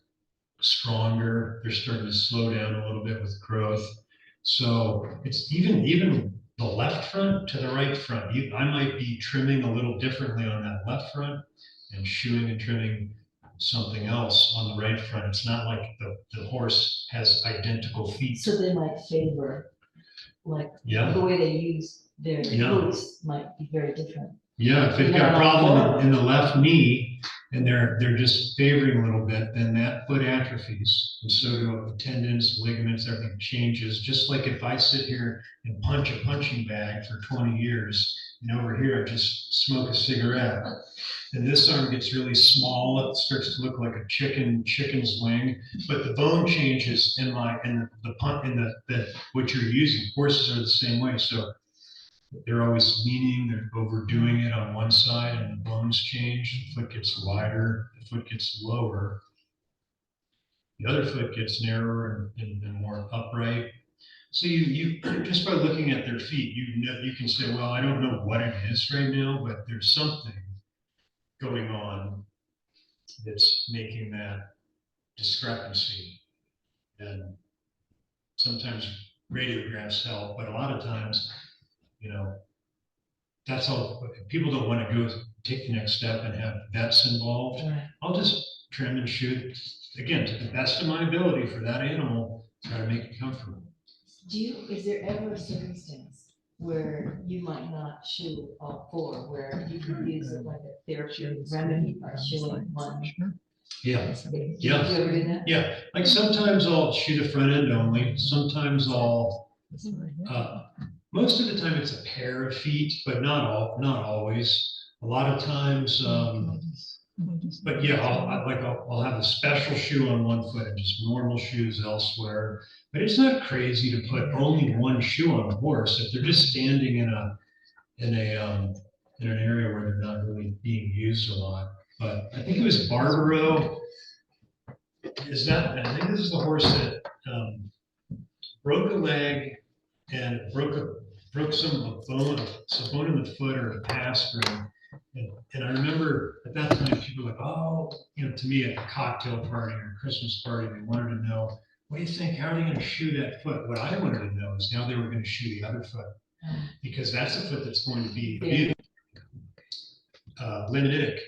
stronger. They're starting to slow down a little bit with growth. So it's even the left front to the right front. I might be trimming a little differently on that left front and shoeing and trimming something else on the right front. It's not like the horse has identical feet. So they might favor, like, Yeah. the way they use their Yeah. hooves might be very different. Yeah, if they've got a problem in the left knee and they're just favoring a little bit, then that foot atrophies. And so do tendons, ligaments, everything changes. Just like if I sit here and punch a punching bag for 20 years, and over here I just smoke a cigarette. And this arm gets really small, it starts to look like a chicken's wing, but the bone changes in what you're using. Horses are the same way. So they're always leaning, they're overdoing it on one side, and the bones change. The foot gets wider, the foot gets lower. The other foot gets narrower and more upright. So you just by looking at their feet, you can say, well, I don't know what it is right now, but there's something going on that's making that discrepancy. And sometimes radiographs help, but a lot of times, that's all. People don't want to go take the next step and have vets involved. Right. I'll just trim and shoot, again, to the best of my ability for that animal, try to make it comfortable. Is there ever a circumstance where you might not shoe all four, where you could use it like a therapeutic remedy by shoeing one? Yeah. Do you Yeah. ever do that? Yeah. Like sometimes I'll shoot a front end only. Sometimes I'll, most of the time it's a pair of feet, but not always. A lot of times, but yeah, I'll have a special shoe on one foot and just normal shoes elsewhere. But it's not crazy to put only one shoe on the horse if they're just standing in an area where they're not really being used a lot. But I think it was Barbaro. I think this is the horse that broke a leg and broke some bone in the foot or a past ring. And I remember at that time, people were like, oh, to me at a cocktail party or a Christmas party, they wanted to know, what do you think? How are they going to shoe that foot? What I wanted to know is how they were going to shoe the other foot, because that's the foot that's going to be liminitic,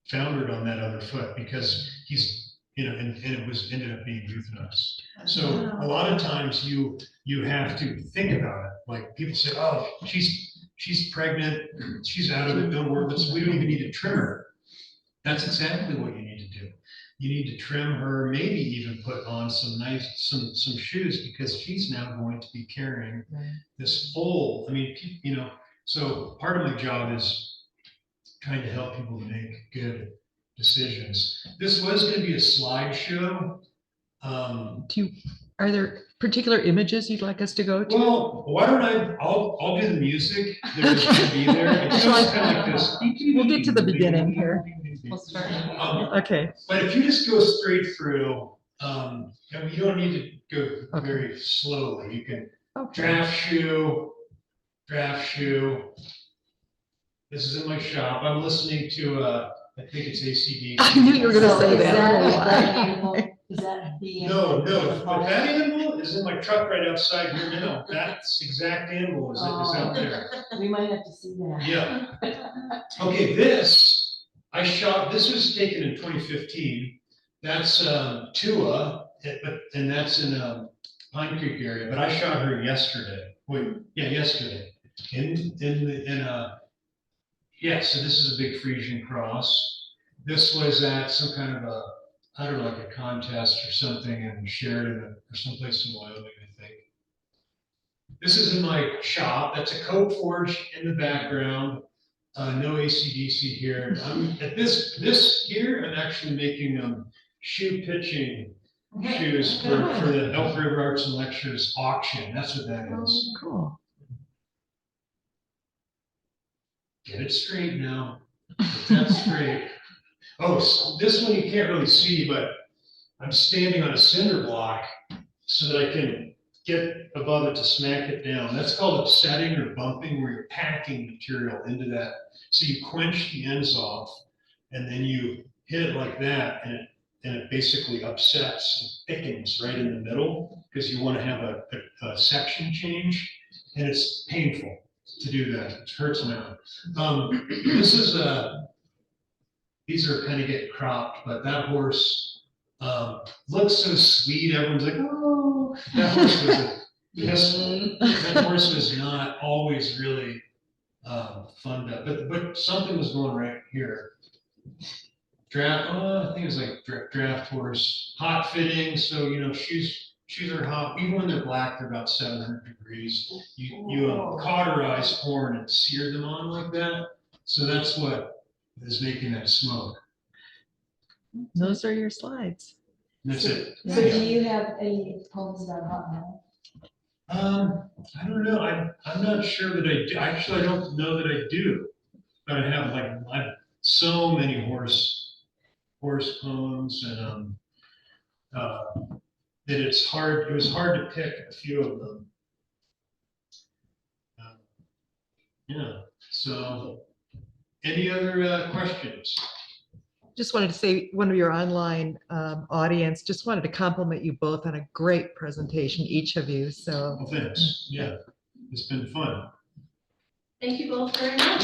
foundered on that other foot, because he's, and it was ended up being euthanized. So a lot of times you have to think about it. Like people say, oh, she's pregnant, she's out of it, don't worry, we don't even need to trim her. That's exactly what you need to do. You need to trim her, maybe even put on some shoes, because she's now going to be carrying this whole, so part of my job is trying to help people make good decisions. This was going to be a slideshow. Are there particular images you'd like us to go to? Well, why don't I'll do the music. There's going to be there. It's just kind of like this. We'll get to the beginning here. We'll start. Okay. But if you just go straight through, you don't need to go very slowly. You can draft shoe. This is in my shop. I'm listening to, I think it's ACD. I knew you were going to say Is that. Is that the? No, that animal is in my truck right outside here. No, that's exact animal is out there. We might have to see that. Yeah. Okay, this was taken in 2015. That's Tua, and that's in Pine Creek area. But I shot her yesterday. Yesterday. So this is a big Frisian cross. This was at some kind of like a contest or something in Sheridan or someplace in Wyoming, I think. This is in my shop. That's a coat forge in the background. No AC/DC here. At this here, I'm actually making shoe pitching shoes for the Elk River Arts and Lectures auction. That's what that is. Cool. Get it straight now. Get that straight. Oh, so this one you can't really see, but I'm standing on a cinder block so that I can get above it to smack it down. That's called upsetting or bumping, where you're packing material into that. So you quench the ends off, and then you hit it like that, and it basically upsets and thickens right in the middle, because you want to have a section change, and it's painful to do that. It hurts now. This is these are kind of getting cropped, but that horse looks so sweet. Everyone's like, oh, that horse was that horse was not always really fun to, but something was going right here. Draft, I think it was like draft horse, hot fitting. So shoes are hot. Even when they're black, they're about 700 degrees. You cauterize corn and sear them on like that. So that's what is making that smoke. Those are your slides. And that's it. So do you have any poems about hot metal? I don't know. I'm not sure that I do. Actually, I don't know that I do. But I have so many horse poems and that it was hard to pick a few of them. Yeah. So any other questions? Just wanted to say, one of your online audience just wanted to compliment you both on a great presentation, each of you. So Well, thanks. Yeah, it's been fun. Thank you both very much.